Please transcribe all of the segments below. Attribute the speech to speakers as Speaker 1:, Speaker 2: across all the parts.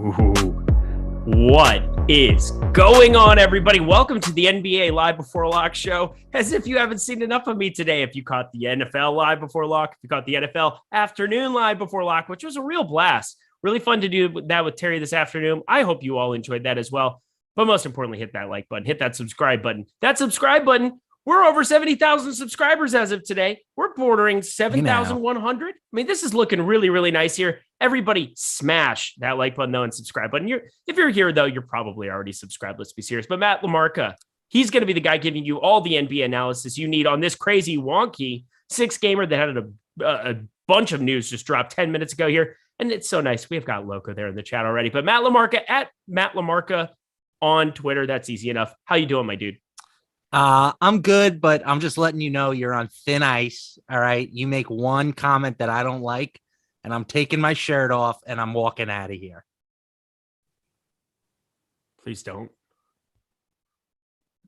Speaker 1: Ooh, what is going on, everybody? Welcome to the NBA Live Before Lock show. As if you haven't seen enough of me today, if you caught the NFL Live Before Lock, if you caught the NFL Afternoon Live Before Lock, which was a real blast. Really fun to do that with Terry this afternoon. I hope you all enjoyed that as well. But most importantly, hit that like button, hit that subscribe button. That subscribe button, we're over 70,000 subscribers as of today. We're bordering 7,100. I mean, this is looking really, really nice here. Everybody smash that like button, though, and subscribe button. If you're here, though, you're probably already subscribed. Let's be serious. But Matt LaMarca, he's going to be the guy giving you all the NBA analysis you need on this crazy, wonky six-gamer that had a bunch of news just dropped 10 minutes ago here. And it's so nice. We've got Loco there in the chat already. But Matt LaMarca at Matt LaMarca on Twitter. That's easy enough. How you doing, my dude?
Speaker 2: I'm good, but I'm just letting you know you're on thin ice. All right. You make one comment that I don't like, and I'm taking my shirt off and I'm walking out of here.
Speaker 1: Please don't.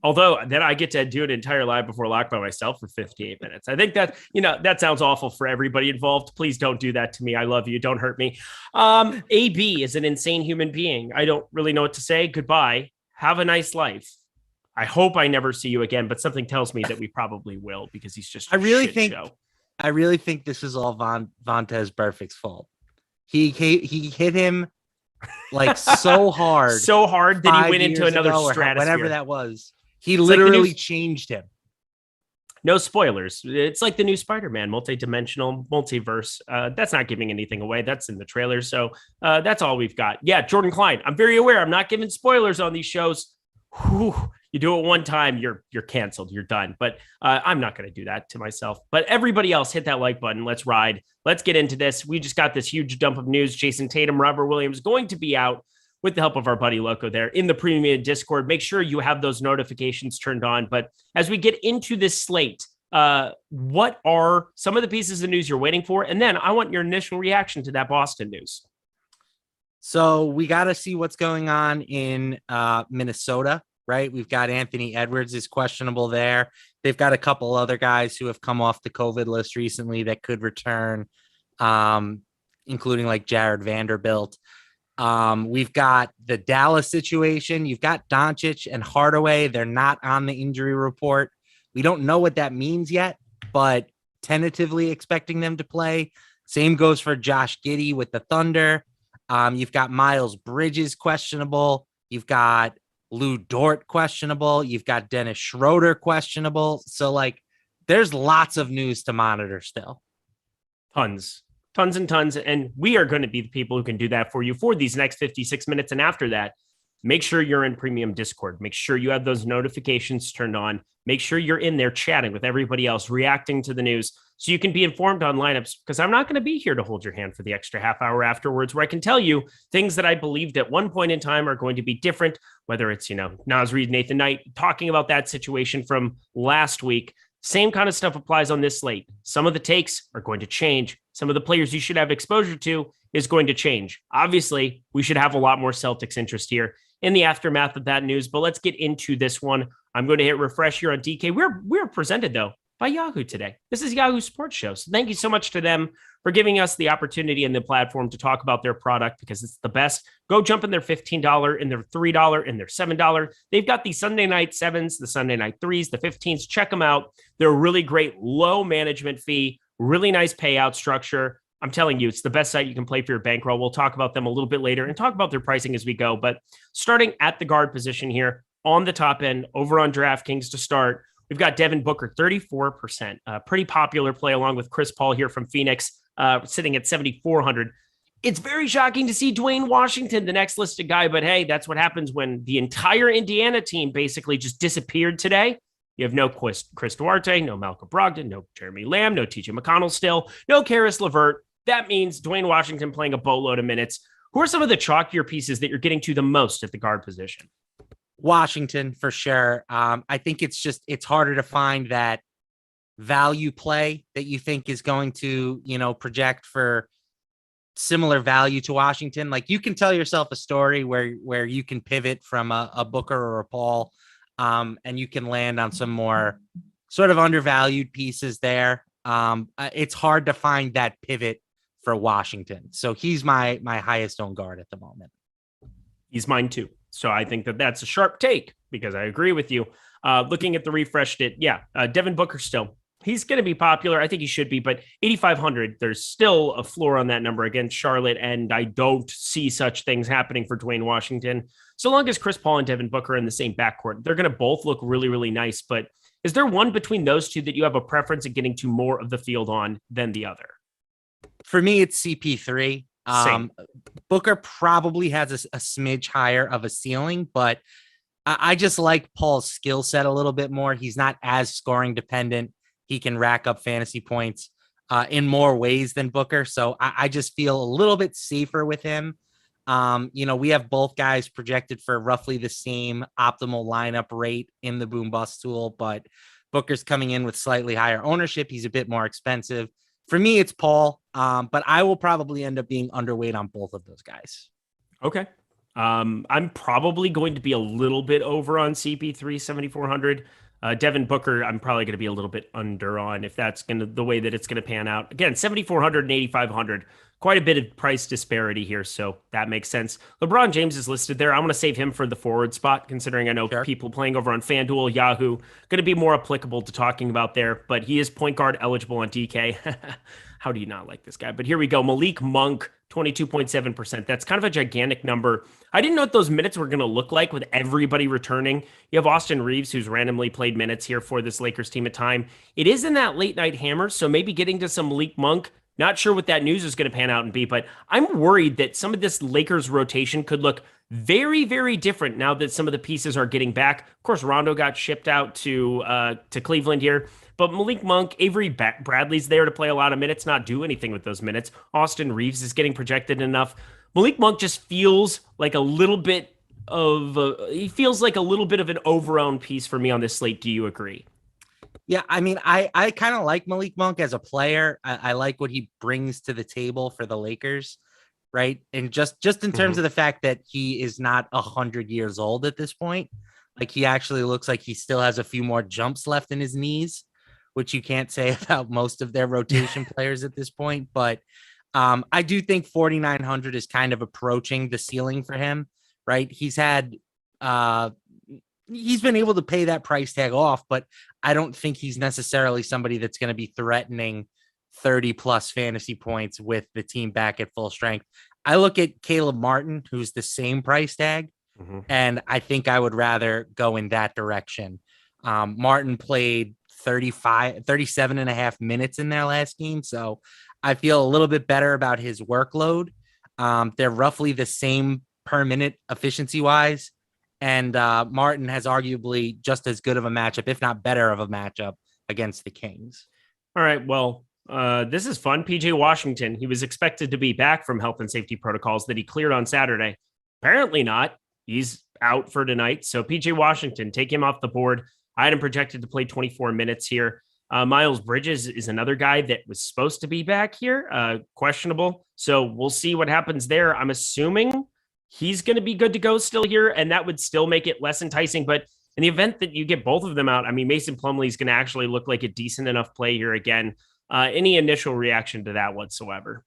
Speaker 1: Although then I get to do an entire live before lock by myself for 58 minutes. I think that, that sounds awful for everybody involved. Please don't do that to me. I love you. Don't hurt me. AB is an insane human being. I don't really know what to say. Goodbye. Have a nice life. I hope I never see you again, but something tells me that we probably will because he's just
Speaker 2: I really think this is all Vontaze Burfict's fault. He hit him like so hard.
Speaker 1: So hard that he went into another stratosphere.
Speaker 2: Whatever that was. He literally changed him.
Speaker 1: No spoilers. It's like the new Spider-Man, multi-dimensional, multiverse. That's not giving anything away. That's in the trailer. So that's all we've got. Yeah, Jordan Klein. I'm very aware. I'm not giving spoilers on these shows. Whew. You do it one time, you're canceled. You're done. But I'm not going to do that to myself. But everybody else, hit that like button. Let's ride. Let's get into this. We just got this huge dump of news. Jason Tatum, Robert Williams going to be out with the help of our buddy Loco there in the premium Discord. Make sure you have those notifications turned on. But as we get into this slate, what are some of the pieces of news you're waiting for? And then I want your initial reaction to that Boston news.
Speaker 2: So we got to see what's going on in Minnesota. Right. We've got Anthony Edwards is questionable there. They've got a couple other guys who have come off the COVID list recently that could return, including like Jared Vanderbilt. We've got the Dallas situation. You've got Doncic and Hardaway. They're not on the injury report. We don't know what that means yet, but tentatively expecting them to play. Same goes for Josh Giddey with the Thunder. You've got Miles Bridges questionable. You've got Lou Dort questionable. You've got Dennis Schroeder questionable. So there's lots of news to monitor still.
Speaker 1: Tons and tons. And we are going to be the people who can do that for you for these next 56 minutes. And after that, make sure you're in premium Discord. Make sure you have those notifications turned on. Make sure you're in there chatting with everybody else, reacting to the news so you can be informed on lineups, because I'm not going to be here to hold your hand for the extra half hour afterwards, where I can tell you things that I believed at one point in time are going to be different, whether it's, Naz Reid, Nathan Knight, talking about that situation from last week. Same kind of stuff applies on this slate. Some of the takes are going to change. Some of the players you should have exposure to is going to change. Obviously, we should have a lot more Celtics interest here in the aftermath of that news, but let's get into this one. I'm going to hit refresh here on DK. We're presented, though, by Yahoo today. This is Yahoo Sports Show. So thank you so much to them for giving us the opportunity and the platform to talk about their product, because it's the best. Go jump in their $15, in their $3, in their $7. They've got the Sunday night sevens, the Sunday night threes, the 15s. Check them out. They're a really great low management fee, really nice payout structure. I'm telling you, it's the best site you can play for your bankroll. We'll talk about them a little bit later and talk about their pricing as we go. But starting at the guard position here on the top end, over on DraftKings to start, we've got Devin Booker, 34%. Pretty popular play along with Chris Paul here from Phoenix, sitting at 7,400. It's very shocking to see Dwayne Washington, the next listed guy. But hey, that's what happens when the entire Indiana team basically just disappeared today. You have no Chris Duarte, no Malcolm Brogdon, no Jeremy Lamb, no TJ McConnell still, no Karis LeVert. That means Dwayne Washington playing a boatload of minutes. Who are some of the chalkier pieces that you're getting to the most at the guard position?
Speaker 2: Washington, for sure. I think it's harder to find that value play that you think is going to, project for similar value to Washington. Like, you can tell yourself a story where you can pivot from a Booker or a Paul, and you can land on some more sort of undervalued pieces there. It's hard to find that pivot for Washington. So he's my highest owned guard at the moment.
Speaker 1: He's mine too. So I think that that's a sharp take because I agree with you. Looking at the refreshed it, Devin Booker still. He's going to be popular. I think he should be, but 8,500, there's still a floor on that number against Charlotte, and I don't see such things happening for Dwayne Washington. So long as Chris Paul and Devin Booker are in the same backcourt, they're going to both look really, really nice. But is there one between those two that you have a preference at getting to more of the field on than the other?
Speaker 2: For me, it's CP3. Booker probably has a smidge higher of a ceiling, but I just like Paul's skill set a little bit more. He's not as scoring dependent. He can rack up fantasy points in more ways than Booker. So I just feel a little bit safer with him. We have both guys projected for roughly the same optimal lineup rate in the boom bust tool, but Booker's coming in with slightly higher ownership. He's a bit more expensive. For me, it's Paul, but I will probably end up being underweight on both of those guys.
Speaker 1: Okay. I'm probably going to be a little bit over on CP3 7,400. Devin Booker, I'm probably going to be a little bit under on if that's the way that it's going to pan out. Again, 7,400 and 8,500, quite a bit of price disparity here, so that makes sense. LeBron James is listed there. I'm going to save him for the forward spot, considering I know people playing over on FanDuel, Yahoo, going to be more applicable to talking about there, but he is point guard eligible on DK. How do you not like this guy? But here we go. Malik Monk, 22.7%. That's kind of a gigantic number. I didn't know what those minutes were going to look like with everybody returning. You have Austin Reeves, who's randomly played minutes here for this Lakers team at time. It is in that late night hammer, so maybe getting to some Malik Monk. Not sure what that news is going to pan out and be, but I'm worried that some of this Lakers rotation could look very, very different now that some of the pieces are getting back. Of course, Rondo got shipped out to Cleveland here. But Malik Monk, Avery Bradley's there to play a lot of minutes, not do anything with those minutes. Austin Reeves is getting projected enough. Malik Monk just feels like a little bit of an overowned piece for me on this slate. Do you agree?
Speaker 2: Yeah, I mean, I kind of like Malik Monk as a player. I like what he brings to the table for the Lakers, right? And just in terms of the fact that he is not 100 years old at this point, like he actually looks like he still has a few more jumps left in his knees, which you can't say about most of their rotation players at this point. But I do think 4,900 is kind of approaching the ceiling for him, right? He's been able to pay that price tag off, but I don't think he's necessarily somebody that's going to be threatening 30 plus fantasy points with the team back at full strength. I look at Caleb Martin, who's the same price tag, and I think I would rather go in that direction. Martin played 37 and a half minutes in their last game. So I feel a little bit better about his workload. They're roughly the same per minute efficiency wise. And Martin has arguably just as good of a matchup, if not better of a matchup against the Kings.
Speaker 1: All right. Well, this is fun. PJ Washington, he was expected to be back from health and safety protocols that he cleared on Saturday. Apparently not. He's out for tonight. So PJ Washington, take him off the board. I had him projected to play 24 minutes here. Miles Bridges is another guy that was supposed to be back here, questionable. So we'll see what happens there. I'm assuming he's going to be good to go still here, and that would still make it less enticing. But in the event that you get both of them out, I mean, Mason Plumlee is going to actually look like a decent enough play here again. Any initial reaction to that whatsoever?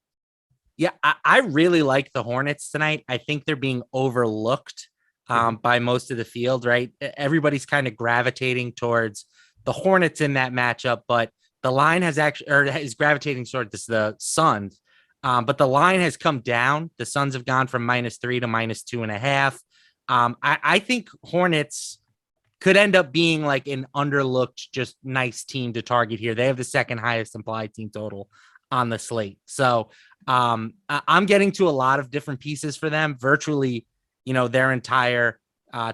Speaker 2: Yeah, I really like the Hornets tonight. I think they're being overlooked by most of the field, right? Everybody's kind of gravitating towards the Hornets in that matchup, but the line has is gravitating towards the Suns. But the line has come down. The Suns have gone from -3 to -2.5. I think Hornets could end up being like an underlooked, just nice team to target here. They have the second highest implied team total on the slate. So I'm getting to a lot of different pieces for them. Virtually, their entire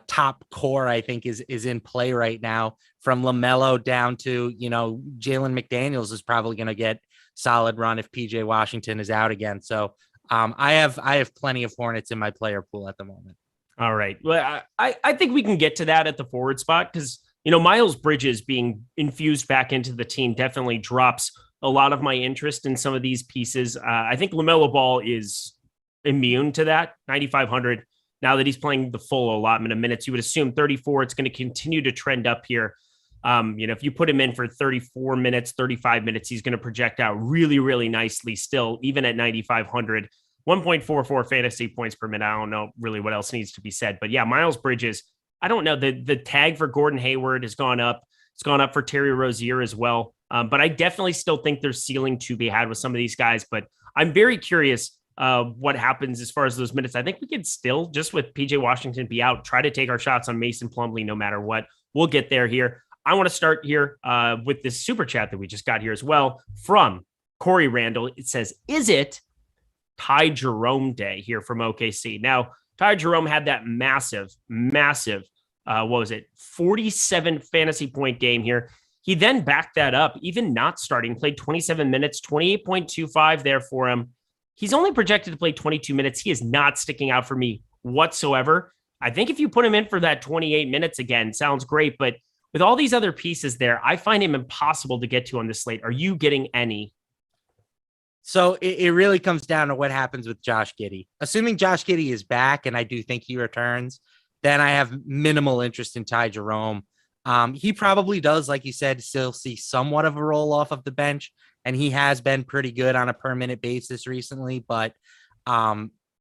Speaker 2: top core, I think, is in play right now, from LaMelo down to, Jalen McDaniels is probably going to get solid run if PJ Washington is out again. So I have plenty of Hornets in my player pool at the moment.
Speaker 1: All right. Well, I think we can get to that at the forward spot because, Miles Bridges being infused back into the team definitely drops a lot of my interest in some of these pieces. I think LaMelo Ball is immune to that. 9,500. Now that he's playing the full allotment of minutes, you would assume 34. It's going to continue to trend up here. If you put him in for 34 minutes, 35 minutes, he's going to project out really, really nicely still, even at 9,500. 1.44 fantasy points per minute. I don't know really what else needs to be said, but yeah, Miles Bridges. I don't know. The tag for Gordon Hayward has gone up. It's gone up for Terry Rozier as well. But I definitely still think there's ceiling to be had with some of these guys. But I'm very curious what happens as far as those minutes. I think we could still, just with PJ Washington be out, try to take our shots on Mason Plumlee no matter what. We'll get there here. I want to start here with this super chat that we just got here as well from Corey Randall. It says, is it Ty Jerome day here from OKC? Now, Ty Jerome had that massive, what was it, 47 fantasy point game here. He then backed that up, even not starting, played 27 minutes, 28.25 there for him. He's only projected to play 22 minutes. He is not sticking out for me whatsoever. I think if you put him in for that 28 minutes again, sounds great. But with all these other pieces there, I find him impossible to get to on this slate. Are you getting any?
Speaker 2: So it really comes down to what happens with Josh Giddey. Assuming Josh Giddey is back, and I do think he returns, then I have minimal interest in Ty Jerome. He probably does, like you said, still see somewhat of a roll off of the bench, and he has been pretty good on a per minute basis recently. But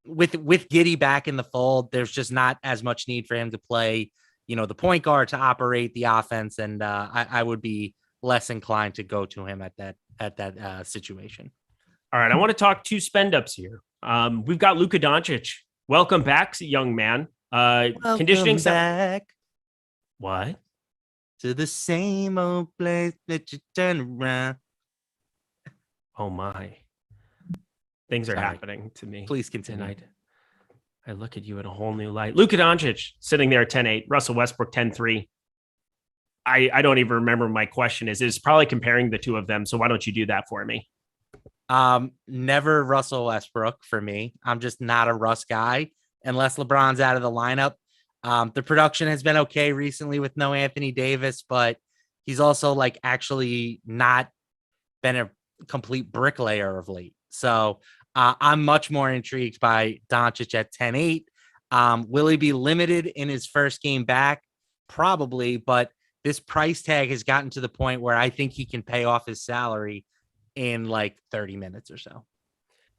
Speaker 2: with Giddey back in the fold, there's just not as much need for him to play, the point guard to operate the offense, and I would be less inclined to go to him at that situation.
Speaker 1: All right, I want to talk two spend ups here. We've got Luka Doncic. Welcome back, young man. Conditioning
Speaker 2: back.
Speaker 1: What?
Speaker 2: To the same old place that you turn around.
Speaker 1: Oh my. Things are happening to me.
Speaker 2: Please continue.
Speaker 1: And I look at you in a whole new light. Luka Doncic sitting there at 10-8. Russell Westbrook 10-3. I don't even remember what my question is. It's probably comparing the two of them. So why don't you do that for me?
Speaker 2: Never Russell Westbrook for me. I'm just not a Russ guy unless LeBron's out of the lineup. The production has been okay recently with no Anthony Davis, but he's also actually not been a complete bricklayer of late. So I'm much more intrigued by Doncic at 10-8. Will he be limited in his first game back? Probably, but this price tag has gotten to the point where I think he can pay off his salary in 30 minutes or so.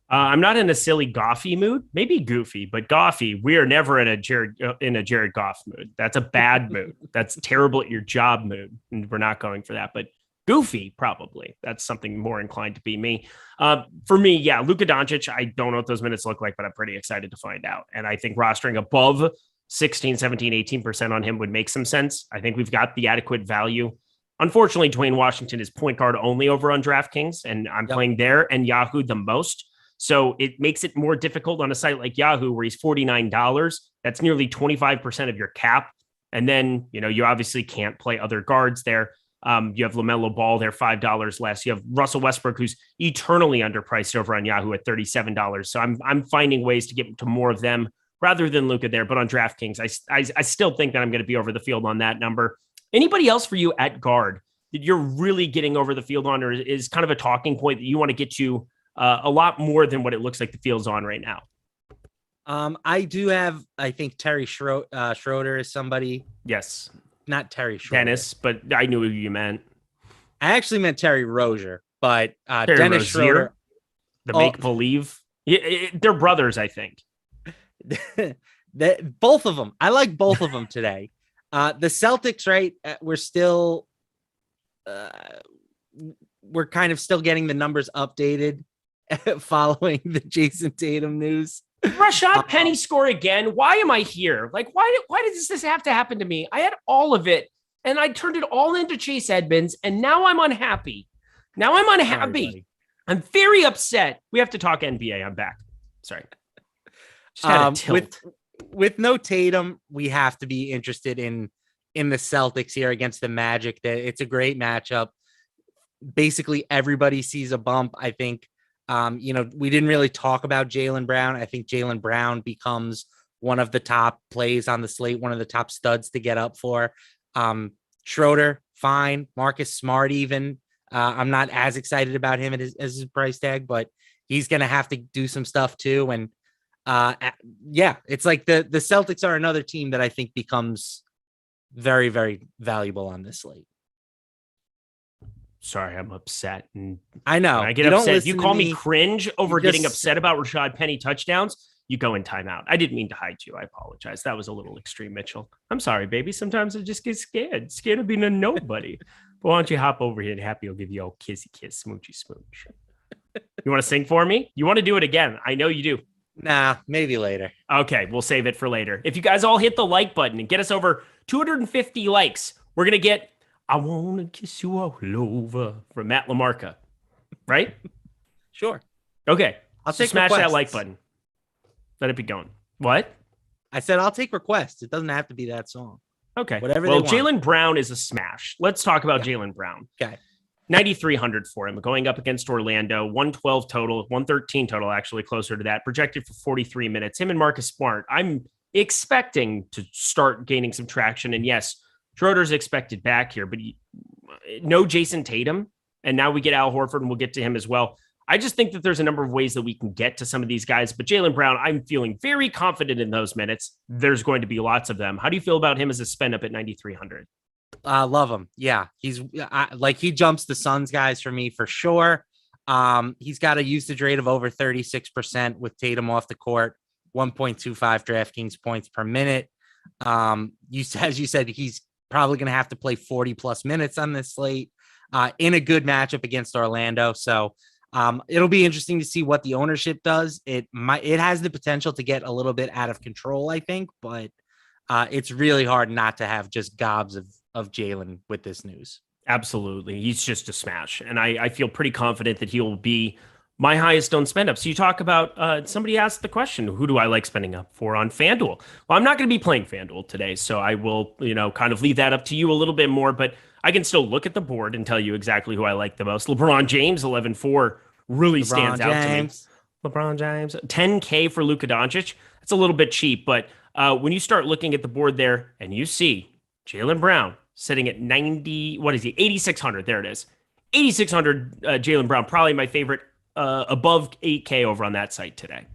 Speaker 1: I'm not in a silly Goffy mood, maybe goofy, but Goffy. We are never in a Jared Goff mood. That's a bad mood. That's terrible at your job mood. And we're not going for that, but goofy, probably. That's something more inclined to be me. For me, yeah, Luka Doncic, I don't know what those minutes look like, but I'm pretty excited to find out. And I think rostering above 16, 17, 18% on him would make some sense. I think we've got the adequate value. Unfortunately, Dwayne Washington is point guard only over on DraftKings, and I'm playing there and Yahoo the most. So it makes it more difficult on a site like Yahoo where he's $49. That's nearly 25% of your cap. And then, you obviously can't play other guards there. You have LaMelo Ball there, $5 less. You have Russell Westbrook, who's eternally underpriced over on Yahoo at $37. So I'm finding ways to get to more of them rather than Luka there. But on DraftKings, I still think that I'm going to be over the field on that number. Anybody else for you at guard that you're really getting over the field on, or is kind of a talking point that you want to get to a lot more than what it looks like the field's on right now?
Speaker 2: I do have, I think Terry Schroeder is somebody.
Speaker 1: Yes.
Speaker 2: Not Terry Schroeder.
Speaker 1: Dennis, but I knew who you meant.
Speaker 2: I actually meant Terry Rozier, but
Speaker 1: Terry
Speaker 2: Dennis
Speaker 1: Rozier,
Speaker 2: Schroeder.
Speaker 1: The make-believe. Yeah, they're brothers, I think.
Speaker 2: Both of them. I like both of them today. The Celtics, right? We're kind of still getting the numbers updated following the Jason Tatum news.
Speaker 1: Rashad Penny score again. Why am I here? Why does this have to happen to me? I had all of it and I turned it all into Chase Edmonds, and now I'm unhappy. Sorry, I'm very upset. We have to talk NBA. I'm back. Sorry. Just had a tilt.
Speaker 2: With no Tatum, we have to be interested in the Celtics here against the Magic. It's a great matchup. Basically, everybody sees a bump. I think, we didn't really talk about Jaylen Brown. I think Jaylen Brown becomes one of the top plays on the slate, one of the top studs to get up for. Schroeder, fine. Marcus Smart, even. I'm not as excited about him as his price tag, but he's going to have to do some stuff too. And it's like the Celtics are another team that I think becomes very, very valuable on this slate.
Speaker 1: Sorry, I'm upset. And
Speaker 2: I know.
Speaker 1: when I get upset, you call me cringe over getting upset about Rashad Penny touchdowns. You go in timeout. I didn't mean to hide you. I apologize. That was a little extreme, Mitchell. I'm sorry, baby. Sometimes I just get scared of being a nobody. But why don't you hop over here and Happy will give you a kissy kiss, smoochy smooch. You want to sing for me? You want to do it again? I know you do.
Speaker 2: Nah, maybe later.
Speaker 1: Okay, we'll save it for later. If you guys all hit the like button and get us over 250 likes, we're going to get I Want to Kiss You All Over from Matt LaMarca. Right?
Speaker 2: Sure.
Speaker 1: Okay.
Speaker 2: I'll take
Speaker 1: smash
Speaker 2: requests.
Speaker 1: That like button. Let it be going. What?
Speaker 2: I said I'll take requests. It doesn't have to be that song.
Speaker 1: Okay.
Speaker 2: Whatever.
Speaker 1: Well, Jaylen Brown is a smash. Let's talk about Jaylen Brown.
Speaker 2: Okay.
Speaker 1: 9,300 for him going up against Orlando, 112 total, 113 total, actually closer to that, projected for 43 minutes. Him and Marcus Smart, I'm expecting to start gaining some traction. And yes, Schroeder's expected back here, but no Jason Tatum. And now we get Al Horford, and we'll get to him as well. I just think that there's a number of ways that we can get to some of these guys, but Jaylen Brown, I'm feeling very confident in those minutes. There's going to be lots of them. How do you feel about him as a spend up at 9,300?
Speaker 2: Love him. Yeah. He's he jumps the Suns guys for me for sure. He's got a usage rate of over 36% with Tatum off the court, 1.25 DraftKings points per minute. As you said, he's probably going to have to play 40 plus minutes on this slate in a good matchup against Orlando. So it'll be interesting to see what the ownership does. It has the potential to get a little bit out of control, I think, but it's really hard not to have just gobs of Jaylen with this news.
Speaker 1: Absolutely. He's just a smash. And I feel pretty confident that he'll be my highest owned spend up. So you talk about somebody asked the question, who do I like spending up for on FanDuel? Well, I'm not going to be playing FanDuel today, so I will, kind of leave that up to you a little bit more, but I can still look at the board and tell you exactly who I like the most. LeBron James, 11-4, really stands out to me. LeBron James, 10K for Luka Doncic. That's a little bit cheap, but when you start looking at the board there and you see Jaylen Brown sitting at 8,600. There it is. 8,600 Jaylen Brown, probably my favorite, above 8K over on that site today.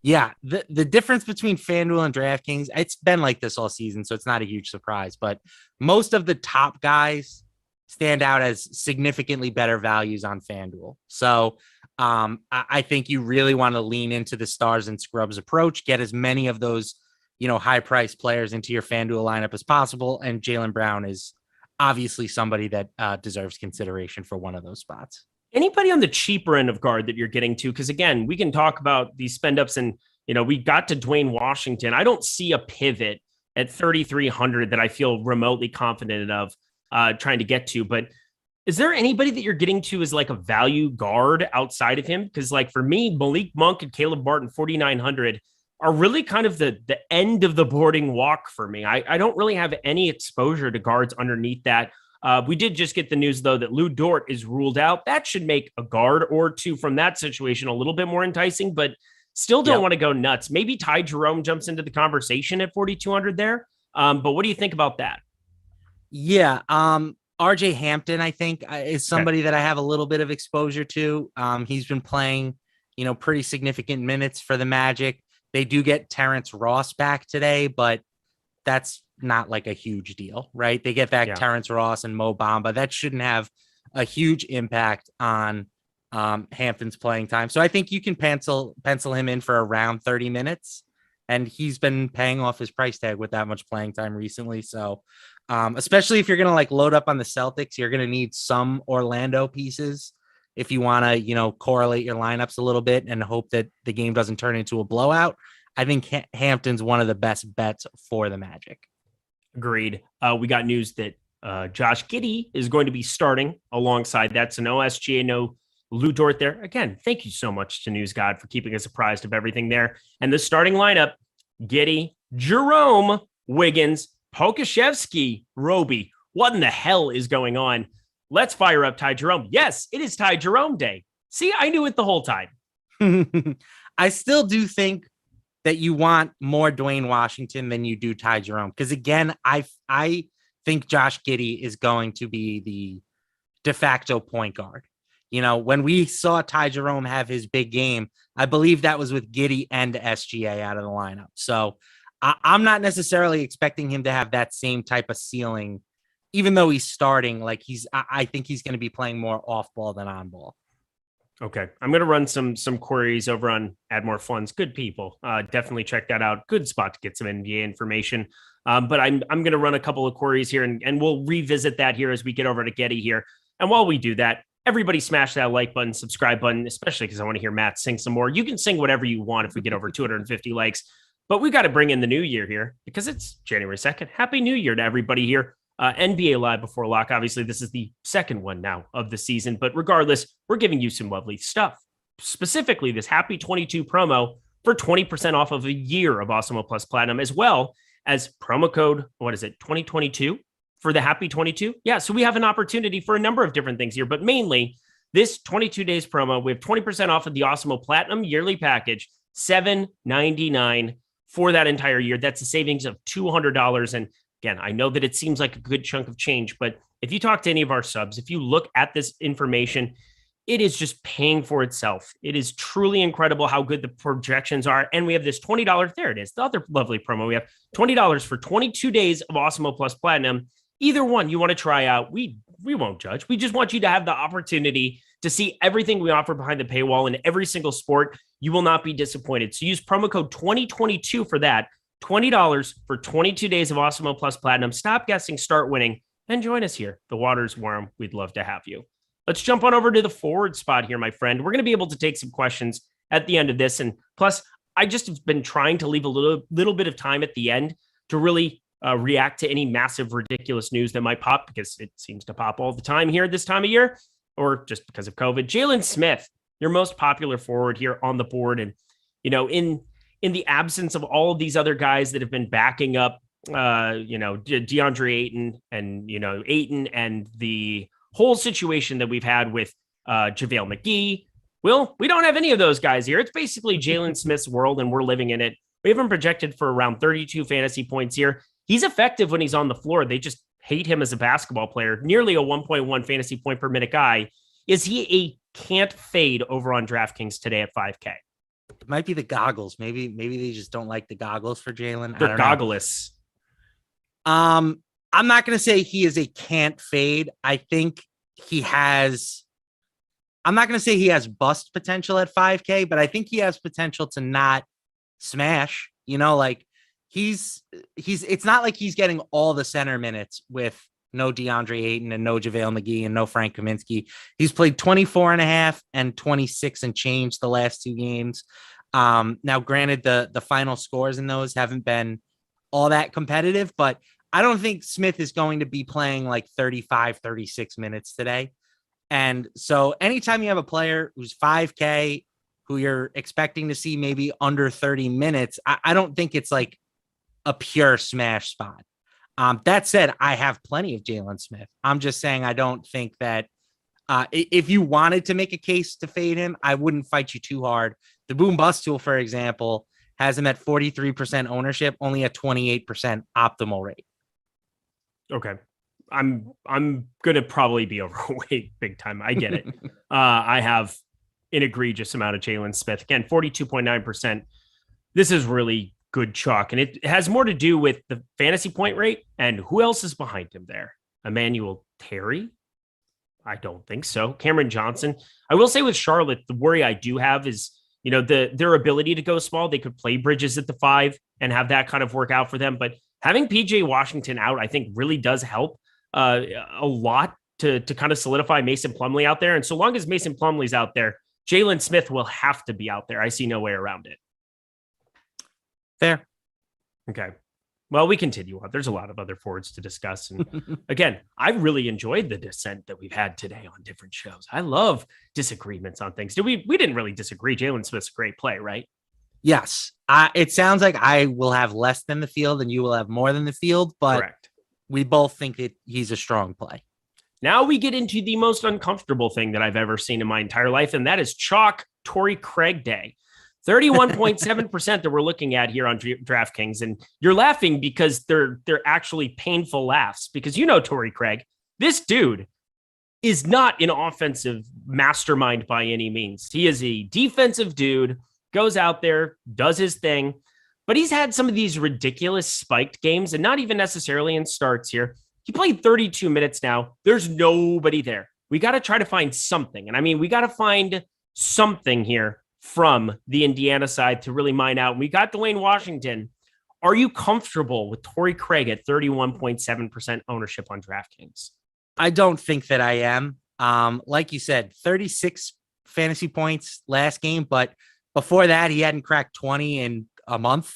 Speaker 2: Yeah. The difference between FanDuel and DraftKings, it's been like this all season, so it's not a huge surprise, but most of the top guys stand out as significantly better values on FanDuel. So I think you really want to lean into the stars and scrubs approach, get as many of those high price players into your FanDuel lineup as possible. And Jaylen Brown is obviously somebody that deserves consideration for one of those spots.
Speaker 1: Anybody on the cheaper end of guard that you're getting to? Because again, we can talk about these spend ups and, we got to Dwayne Washington. I don't see a pivot at 3,300 that I feel remotely confident of trying to get to, but is there anybody that you're getting to as like a value guard outside of him? Because like for me, Malik Monk and Caleb Barton, 4,900 are really kind of the end of the boarding walk for me. I don't really have any exposure to guards underneath that. We did just get the news, though, that Lou Dort is ruled out. That should make a guard or two from that situation a little bit more enticing, but still don't want to go nuts. Maybe Ty Jerome jumps into the conversation at 4,200 there. But what do you think about that?
Speaker 2: Yeah. RJ Hampton, I think, is somebody that I have a little bit of exposure to. He's been playing, pretty significant minutes for the Magic. They do get Terrence Ross back today, but that's not like a huge deal, right? They get back Terrence Ross and Mo Bamba. That shouldn't have a huge impact on Hampton's playing time. So I think you can pencil him in for around 30 minutes. And he's been paying off his price tag with that much playing time recently. So especially if you're going to like load up on the Celtics, you're going to need some Orlando pieces if you want to, correlate your lineups a little bit and hope that the game doesn't turn into a blowout. I think Hampton's one of the best bets for the Magic.
Speaker 1: Agreed. We got news that Josh Giddey is going to be starting alongside that. So no SGA, no Lou Dort there. Again, thank you so much to News God for keeping us apprised of everything there. And the starting lineup, Giddey, Jerome, Wiggins, Pokashevsky, Roby. What in the hell is going on? Let's fire up Ty Jerome. Yes, it is Ty Jerome day. See, I knew it the whole time.
Speaker 2: I still do think that you want more Dwayne Washington than you do Ty Jerome. Because again, I think Josh Giddey is going to be the de facto point guard. When we saw Ty Jerome have his big game, I believe that was with Giddey and SGA out of the lineup. So I'm not necessarily expecting him to have that same type of ceiling even though he's starting, like I think he's going to be playing more off ball than on ball.
Speaker 1: Okay. I'm going to run some queries over on Add More Funds. Good people. Definitely check that out. Good spot to get some NBA information. But I'm going to run a couple of queries here and we'll revisit that here as we get over to Getty here. And while we do that, everybody smash that like button, subscribe button, especially because I want to hear Matt sing some more. You can sing whatever you want if we get over 250 likes, but we got to bring in the new year here because it's January 2nd. Happy New Year to everybody here. NBA Live Before Lock. Obviously, this is the second one now of the season, but regardless, we're giving you some lovely stuff. Specifically, this Happy 22 promo for 20% off of a year of Awesemo Plus Platinum, as well as promo code, 2022 for the Happy 22? Yeah, so we have an opportunity for a number of different things here, but mainly this 22 days promo, we have 20% off of the Awesemo Platinum yearly package, $7.99 for that entire year. That's a savings of $200. And again, I know that it seems like a good chunk of change, but if you talk to any of our subs, if you look at this information, it is just paying for itself. It is truly incredible how good the projections are. And we have this $20. There it is. The other lovely promo. We have $20 for 22 days of Awesemo Plus Platinum. Either one you want to try out, we won't judge. We just want you to have the opportunity to see everything we offer behind the paywall in every single sport. You will not be disappointed. So use promo code 2022 for that. $20 for 22 days of Awesemo Plus Platinum. Stop guessing, start winning, and join us here. The water's warm. We'd love to have you. Let's jump on over to the forward spot here, my friend. We're going to be able to take some questions at the end of this. And plus, I just have been trying to leave a little bit of time at the end to really react to any massive, ridiculous news that might pop, because it seems to pop all the time here this time of year, or just because of COVID. Jalen Smith, your most popular forward here on the board. And, you know, in the absence of all of these other guys that have been backing up, DeAndre Ayton and, Ayton and the whole situation that we've had with JaVale McGee. Well, we don't have any of those guys here. It's basically Jalen Smith's world, and we're living in it. We have him projected for around 32 fantasy points here. He's effective when he's on the floor. They just hate him as a basketball player. Nearly a 1.1 fantasy point per minute guy. Is he a can't fade over on DraftKings today at 5K?
Speaker 2: It might be the goggles. Maybe they just don't like the goggles for Jalen.
Speaker 1: They're goggleless.
Speaker 2: I'm not going to say he is a can't fade. I think he has. I'm not going to say he has bust potential at 5K, but I think he has potential to not smash. It's not like he's getting all the center minutes with no DeAndre Ayton and no JaVale McGee and no Frank Kaminsky. He's played 24.5 and 26 and change the last two games. Now, granted, the final scores in those haven't been all that competitive, but I don't think Smith is going to be playing like 35, 36 minutes today. And so anytime you have a player who's 5K, who you're expecting to see maybe under 30 minutes, I don't think it's like a pure smash spot. That said, I have plenty of Jalen Smith. I'm just saying I don't think that if you wanted to make a case to fade him, I wouldn't fight you too hard. The boom bust tool, for example, has him at 43% ownership, only a 28% optimal rate.
Speaker 1: Okay. I'm going to probably be overweight big time. I get it. I have an egregious amount of Jalen Smith. Again, 42.9%. This is really good chalk. And it has more to do with the fantasy point rate and who else is behind him there. Emmanuel Terry? I don't think so. Cameron Johnson. I will say with Charlotte, the worry I do have is, their ability to go small. They could play Bridges at the 5 and have that kind of work out for them. But having PJ Washington out, I think really does help a lot to kind of solidify Mason Plumlee out there. And so long as Mason Plumlee's out there, Jalen Smith will have to be out there. I see no way around it.
Speaker 2: Fair.
Speaker 1: Okay. Well, we continue on. There's a lot of other forwards to discuss. And again, I really enjoyed the dissent that we've had today on different shows. I love disagreements on things. We didn't really disagree. Jalen Smith's a great play, right?
Speaker 2: Yes. It sounds like I will have less than the field and you will have more than the field, but
Speaker 1: correct.
Speaker 2: We both think that he's a strong play.
Speaker 1: Now we get into the most uncomfortable thing that I've ever seen in my entire life, and that is chalk Torrey Craig day. 31.7% that we're looking at here on DraftKings. And you're laughing because they're actually painful laughs because Torrey Craig, this dude is not an offensive mastermind by any means. He is a defensive dude, goes out there, does his thing, but he's had some of these ridiculous spiked games and not even necessarily in starts here. He played 32 minutes now. There's nobody there. We got to try to find something. And I mean, we got to find something here from the Indiana side to really mine out. We got Dwayne Washington. Are you comfortable with Torrey Craig at 31.7% ownership on DraftKings?
Speaker 2: I don't think that I am. Like you said, 36 fantasy points last game, but before that, he hadn't cracked 20 in a month.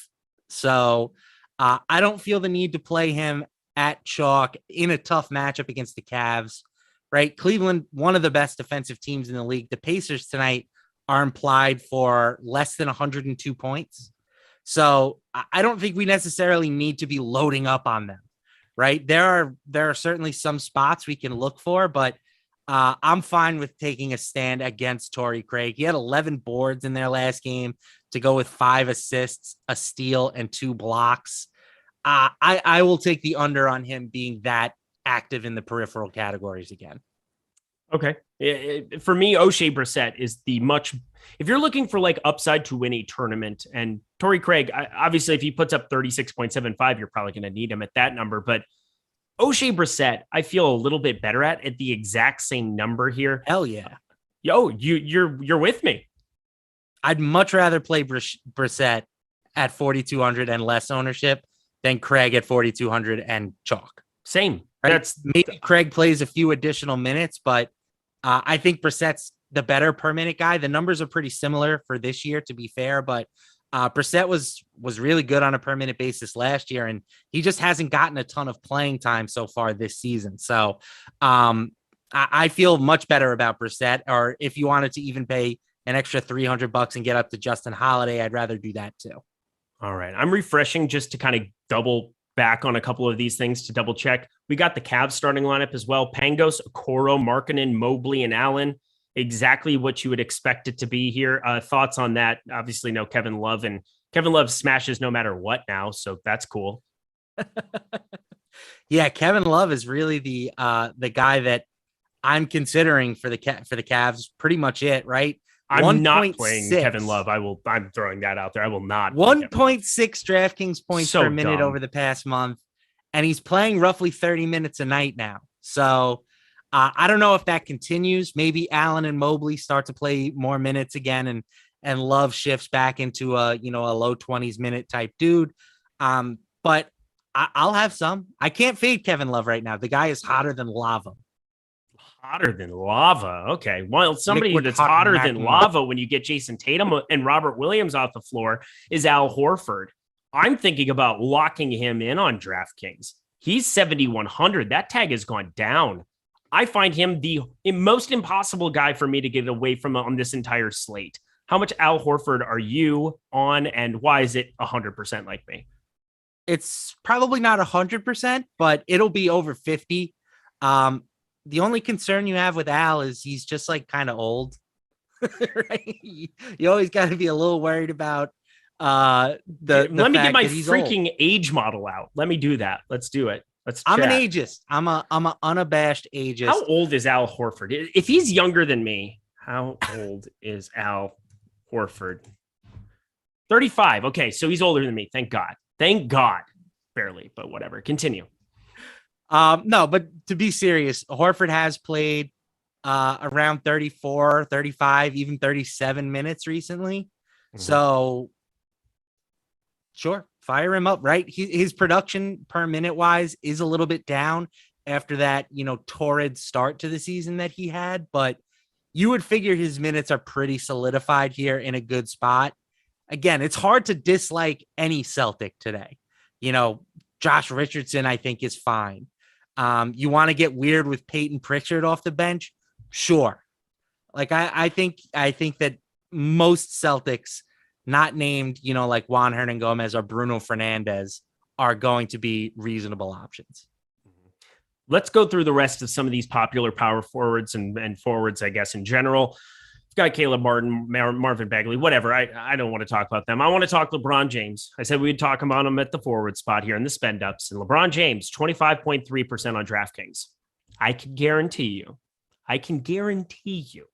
Speaker 2: So I don't feel the need to play him at chalk in a tough matchup against the Cavs, right? Cleveland, one of the best defensive teams in the league. The Pacers tonight are implied for less than 102 points. So I don't think we necessarily need to be loading up on them, right? There are certainly some spots we can look for, but I'm fine with taking a stand against Torrey Craig. He had 11 boards in their last game to go with 5 assists, a steal, and 2 blocks. I will take the under on him being that active in the peripheral categories again.
Speaker 1: Okay. For me, O'Shea Brissett is if you're looking for like upside to win a tournament, and Torrey Craig, obviously if he puts up 36.75, you're probably going to need him at that number, but O'Shea Brissett, I feel a little bit better at the exact same number here.
Speaker 2: Hell yeah.
Speaker 1: Yo, you're with me.
Speaker 2: I'd much rather play Brissett at 4,200 and less ownership than Craig at 4,200 and chalk.
Speaker 1: Same.
Speaker 2: Right? Maybe Craig plays a few additional minutes, but I think Brissett's the better per minute guy. The numbers are pretty similar for this year, to be fair, but Brissett was really good on a per minute basis last year, and he just hasn't gotten a ton of playing time so far this season. So I feel much better about Brissett, or if you wanted to even pay an extra $300 and get up to Justin Holiday, I'd rather do that too.
Speaker 1: All right. I'm refreshing just to kind of double back on a couple of these things to double check. We got the Cavs starting lineup as well. Pangos, Okoro, Markkanen, Mobley, and Allen. Exactly what you would expect it to be here. Thoughts on that? Obviously, no Kevin Love, and Kevin Love smashes no matter what now, so that's cool.
Speaker 2: Yeah, Kevin Love is really the guy that I'm considering for the Cavs. Pretty much it, right?
Speaker 1: I'm not playing Kevin Love. I'm throwing that out there. I will not.
Speaker 2: 1.6 DraftKings points per minute
Speaker 1: dumb.
Speaker 2: over the past month, and he's playing roughly 30 minutes a night now. So I don't know if that continues. Maybe Allen and Mobley start to play more minutes again, and Love shifts back into a low 20s minute type dude. But I'll have some. I can't fade Kevin Love right now. The guy is hotter than lava.
Speaker 1: Hotter than lava. Okay. Well, somebody that's hotter than lava when you get Jason Tatum and Robert Williams off the floor is Al Horford. I'm thinking about locking him in on DraftKings. He's 7,100. That tag has gone down. I find him the most impossible guy for me to get away from on this entire slate. How much Al Horford are you on, and why is it 100% like me?
Speaker 2: It's probably not 100%, but it'll be over 50. The only concern you have with Al is he's just like kind of old, right? You always got to be a little worried about let me get my freaking old. Age
Speaker 1: model out. Let me do that. Let's do it.
Speaker 2: I'm an ageist. I'm an unabashed ageist.
Speaker 1: How old is Al Horford? If he's younger than me, how old is Al Horford? 35. Okay, so he's older than me. Thank God. Thank God. Barely, but whatever. Continue.
Speaker 2: No, but to be serious, Horford has played around 34, 35, even 37 minutes recently. Mm-hmm. So sure, fire him up, right? His production per minute wise is a little bit down after that, torrid start to the season that he had, but you would figure his minutes are pretty solidified here in a good spot. Again, it's hard to dislike any Celtic today. Josh Richardson, I think, is fine. You want to get weird with Peyton Pritchard off the bench? Sure. Like I think that most Celtics not named, like Juan Hernangomez or Bruno Fernandez are going to be reasonable options.
Speaker 1: Let's go through the rest of some of these popular power forwards and forwards, I guess, in general. We've got Caleb Martin, Marvin Bagley, whatever. I don't want to talk about them. I want to talk LeBron James. I said we'd talk about him at the forward spot here in the spend ups. And LeBron James, 25.3% on DraftKings. I can guarantee you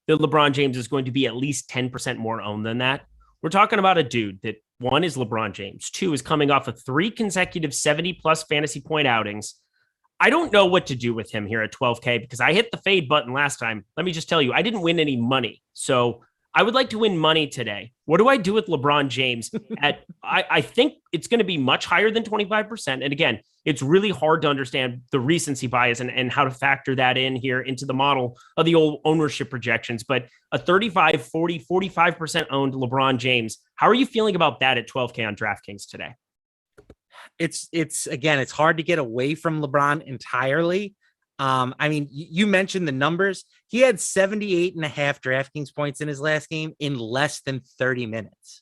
Speaker 1: that LeBron James is going to be at least 10% more owned than that. We're talking about a dude that, one, is LeBron James. Two, is coming off of 3 consecutive 70-plus fantasy point outings. I don't know what to do with him here at 12K because I hit the fade button last time. Let me just tell you, I didn't win any money. So I would like to win money today. What do I do with LeBron James? I think it's going to be much higher than 25%. And again, it's really hard to understand the recency bias and how to factor that in here into the model of the old ownership projections. But a 35, 40, 45% owned LeBron James, how are you feeling about that at 12K on DraftKings today?
Speaker 2: It's again, it's hard to get away from LeBron entirely. I mean, you mentioned the numbers. He had 78 and a half DraftKings points in his last game in less than 30 minutes.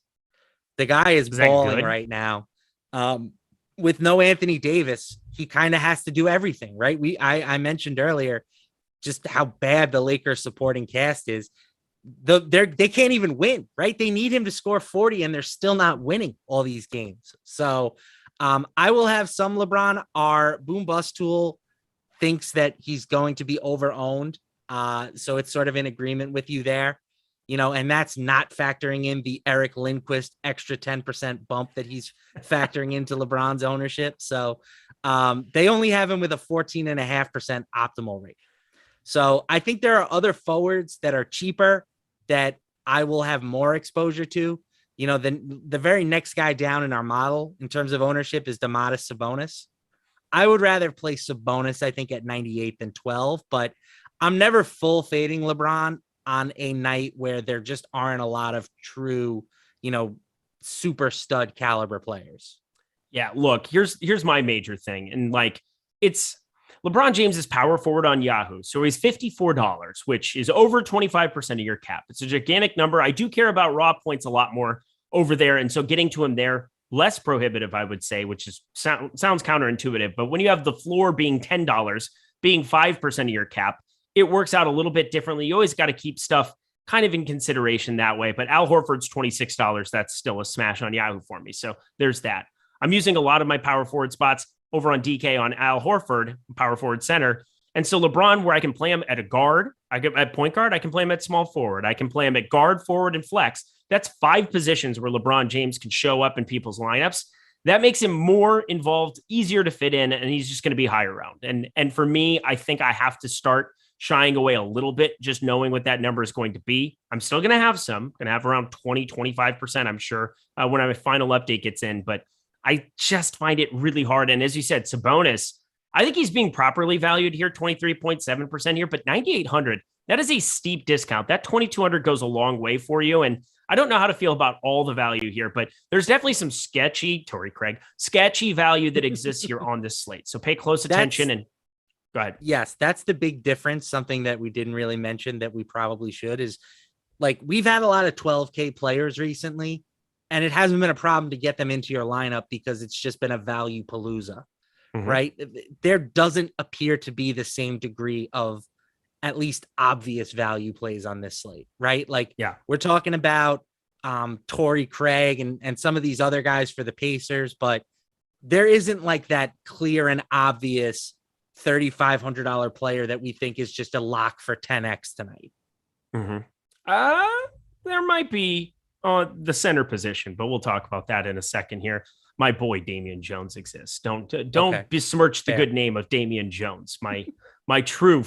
Speaker 2: The guy is balling right now. With no Anthony Davis, he kind of has to do everything, right? I mentioned earlier just how bad the Lakers supporting cast is. They can't even win, right? They need him to score 40 and they're still not winning all these games. So I will have some LeBron. Our boom bust tool thinks that he's going to be over-owned. So it's sort of in agreement with you there, and that's not factoring in the Eric Lindquist extra 10% bump that he's factoring into LeBron's ownership. So they only have him with a 14.5% optimal rate. So I think there are other forwards that are cheaper that I will have more exposure to. The very next guy down in our model in terms of ownership is Domantas Sabonis. I would rather play Sabonis, I think, at 98 than 12, but I'm never full fading LeBron on a night where there just aren't a lot of true, super stud caliber players.
Speaker 1: Yeah, look, here's my major thing. And it's LeBron James is power forward on Yahoo. So he's $54, which is over 25% of your cap. It's a gigantic number. I do care about raw points a lot more over there. And so getting to him there, less prohibitive, I would say, which is sounds counterintuitive. But when you have the floor being $10, being 5% of your cap, it works out a little bit differently. You always got to keep stuff kind of in consideration that way. But Al Horford's $26. That's still a smash on Yahoo for me. So there's that. I'm using a lot of my power forward spots over on DK on Al Horford, power forward center. And so LeBron, where I can play him at a guard, at point guard, I can play him at small forward. I can play him at guard, forward, and flex. That's 5 positions where LeBron James can show up in people's lineups. That makes him more involved, easier to fit in, and he's just going to be higher round. And for me, I think I have to start shying away a little bit, just knowing what that number is going to be. I'm still going to have some, going to have around 20, 25%, I'm sure, when my final update gets in. But I just find it really hard. And as you said, Sabonis, I think he's being properly valued here, 23.7% here, but 9,800, that is a steep discount. That 2,200 goes a long way for you. And I don't know how to feel about all the value here, but there's definitely some sketchy value that exists here on this slate. So pay close attention and go ahead.
Speaker 2: Yes, that's the big difference. Something that we didn't really mention that we probably should is we've had a lot of 12K players recently, and it hasn't been a problem to get them into your lineup because it's just been a value palooza, right? There doesn't appear to be the same degree of at least obvious value plays on this slate, right? We're talking about Torrey Craig and some of these other guys for the Pacers, but there isn't that clear and obvious $3,500 player that we think is just a lock for 10x tonight.
Speaker 1: There might be the center position, but we'll talk about that in a second here. My boy Damian Jones exists. Don't besmirch the good name of Damian Jones. My true,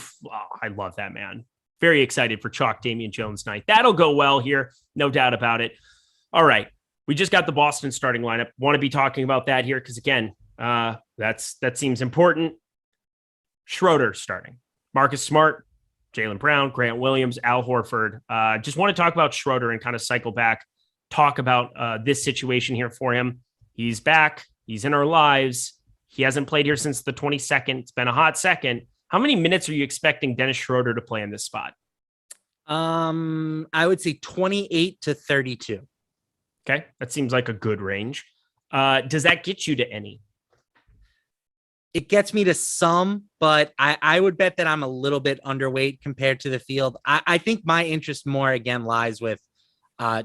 Speaker 1: I love that man. Very excited for Chalk Damian Jones night. That'll go well here, no doubt about it. All right, we just got the Boston starting lineup. Want to be talking about that here because again, that seems important. Schroeder starting, Marcus Smart, Jaylen Brown, Grant Williams, Al Horford. Just want to talk about Schroeder and kind of cycle back, talk about this situation here for him. He's back. He's in our lives. He hasn't played here since the 22nd. It's been a hot second. How many minutes are you expecting Dennis Schroeder to play in this spot?
Speaker 2: I would say 28 to 32.
Speaker 1: Okay. That seems like a good range. Does that get you to any?
Speaker 2: It gets me to some, but I would bet that I'm a little bit underweight compared to the field. I think my interest more again lies with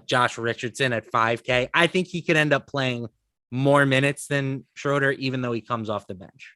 Speaker 2: Josh Richardson at 5K. I think he could end up playing more minutes than Schroeder, even though he comes off the bench.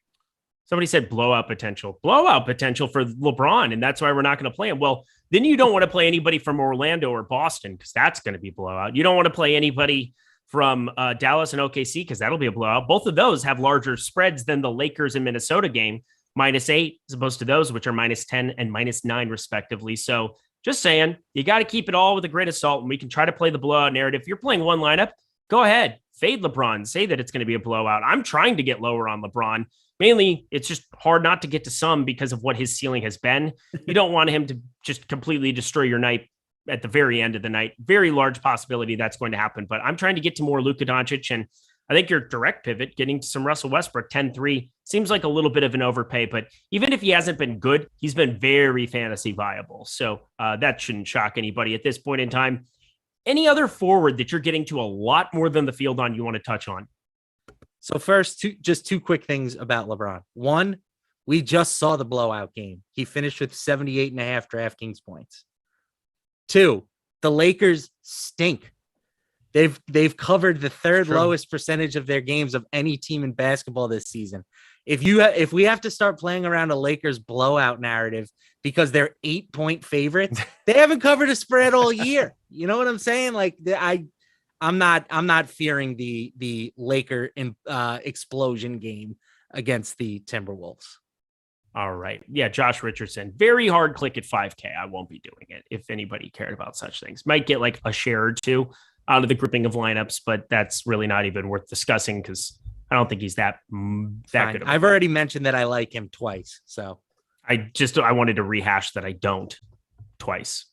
Speaker 1: Somebody said blowout potential for LeBron. And that's why we're not going to play him. Well, then you don't want to play anybody from Orlando or Boston because that's going to be blowout. You don't want to play anybody from Dallas and OKC because that'll be a blowout. Both of those have larger spreads than the Lakers and Minnesota game, -8, as opposed to those, which are -10 and -9, respectively. So just saying, you got to keep it all with a grain of salt, and we can try to play the blowout narrative. If you're playing one lineup, go ahead, fade LeBron, say that it's going to be a blowout. I'm trying to get lower on LeBron. Mainly, it's just hard not to get to some because of what his ceiling has been. You don't want him to just completely destroy your night at the very end of the night. Very large possibility that's going to happen. But I'm trying to get to more Luka Doncic, and I think your direct pivot, getting to some Russell Westbrook 10-3, seems like a little bit of an overpay. But even if he hasn't been good, he's been very fantasy viable. So that shouldn't shock anybody at this point in time. Any other forward that you're getting to a lot more than the field on you want to touch on?
Speaker 2: So first, just two quick things about LeBron. One, we just saw the blowout game. He finished with 78.5 DraftKings points. Two, the Lakers stink. They've covered the third lowest percentage of their games of any team in basketball this season. If we have to start playing around a Lakers blowout narrative because they're 8-point favorites, they haven't covered a spread all year. You know what I'm saying? Like I'm not fearing the Laker explosion game against the Timberwolves.
Speaker 1: All right. Yeah, Josh Richardson. Very hard click at 5K. I won't be doing it if anybody cared about such things. Might get like a share or two out of the grouping of lineups, but that's really not even worth discussing because I don't think he's that good.
Speaker 2: I've already mentioned that I like him twice. So
Speaker 1: I wanted to rehash that I don't twice.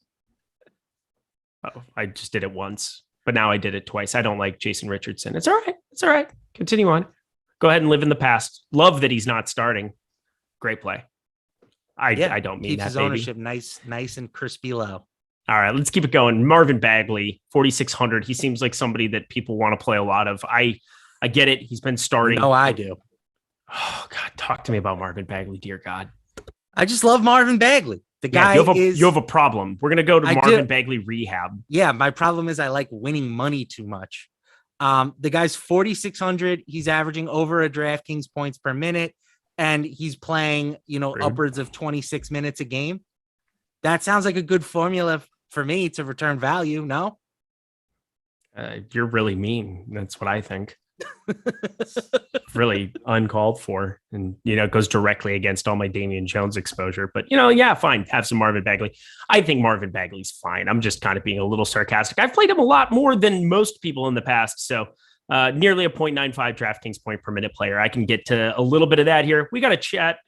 Speaker 1: Oh, I just did it once, but now I did it twice. I don't like Jason Richardson. It's all right. It's all right. Continue on. Go ahead and live in the past. Love that he's not starting. Great play. I don't mean
Speaker 2: keeps
Speaker 1: that,
Speaker 2: his
Speaker 1: baby.
Speaker 2: Ownership nice and crispy low.
Speaker 1: All right, let's keep it going. Marvin Bagley, 4,600. He seems like somebody that people want to play a lot of. I get it. He's been starting.
Speaker 2: No, I do.
Speaker 1: Oh, God, talk to me about Marvin Bagley, dear God.
Speaker 2: I just love Marvin Bagley. The guy
Speaker 1: you have a problem. We're going to go to Marvin Bagley rehab.
Speaker 2: Yeah, my problem is I like winning money too much. The guy's 4,600. He's averaging over a DraftKings points per minute, and he's playing, upwards of 26 minutes a game. That sounds like a good formula for me to return value. No?
Speaker 1: You're really mean. That's what I think. Really uncalled for. And, it goes directly against all my Damian Jones exposure. But, yeah, fine. Have some Marvin Bagley. I think Marvin Bagley's fine. I'm just kind of being a little sarcastic. I've played him a lot more than most people in the past. So nearly a 0.95 DraftKings point per minute player. I can get to a little bit of that here. We got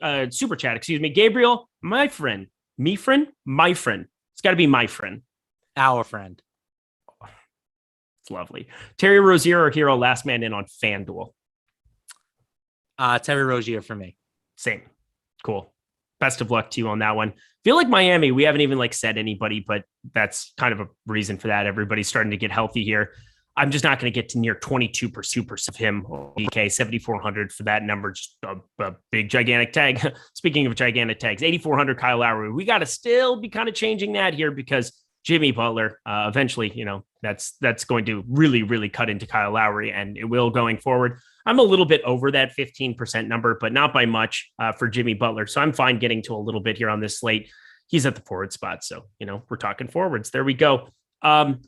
Speaker 1: a super chat. Excuse me. Gabriel, my friend. My friend. It's got to be my friend.
Speaker 2: Our friend.
Speaker 1: It's lovely. Terry Rozier, our hero, last man in on FanDuel.
Speaker 2: Terry Rozier for me.
Speaker 1: Same. Cool. Best of luck to you on that one. Feel like Miami, we haven't even said anybody, but that's kind of a reason for that. Everybody's starting to get healthy here. I'm just not going to get to near 22% of him. DK 7,400 for that number. Just a big, gigantic tag. Speaking of gigantic tags, 8,400 Kyle Lowry. We got to still be kind of changing that here because Jimmy Butler, eventually, that's going to really, really cut into Kyle Lowry, and it will going forward. I'm a little bit over that 15% number, but not by much for Jimmy Butler. So I'm fine getting to a little bit here on this slate. He's at the forward spot. So, we're talking forwards. There we go.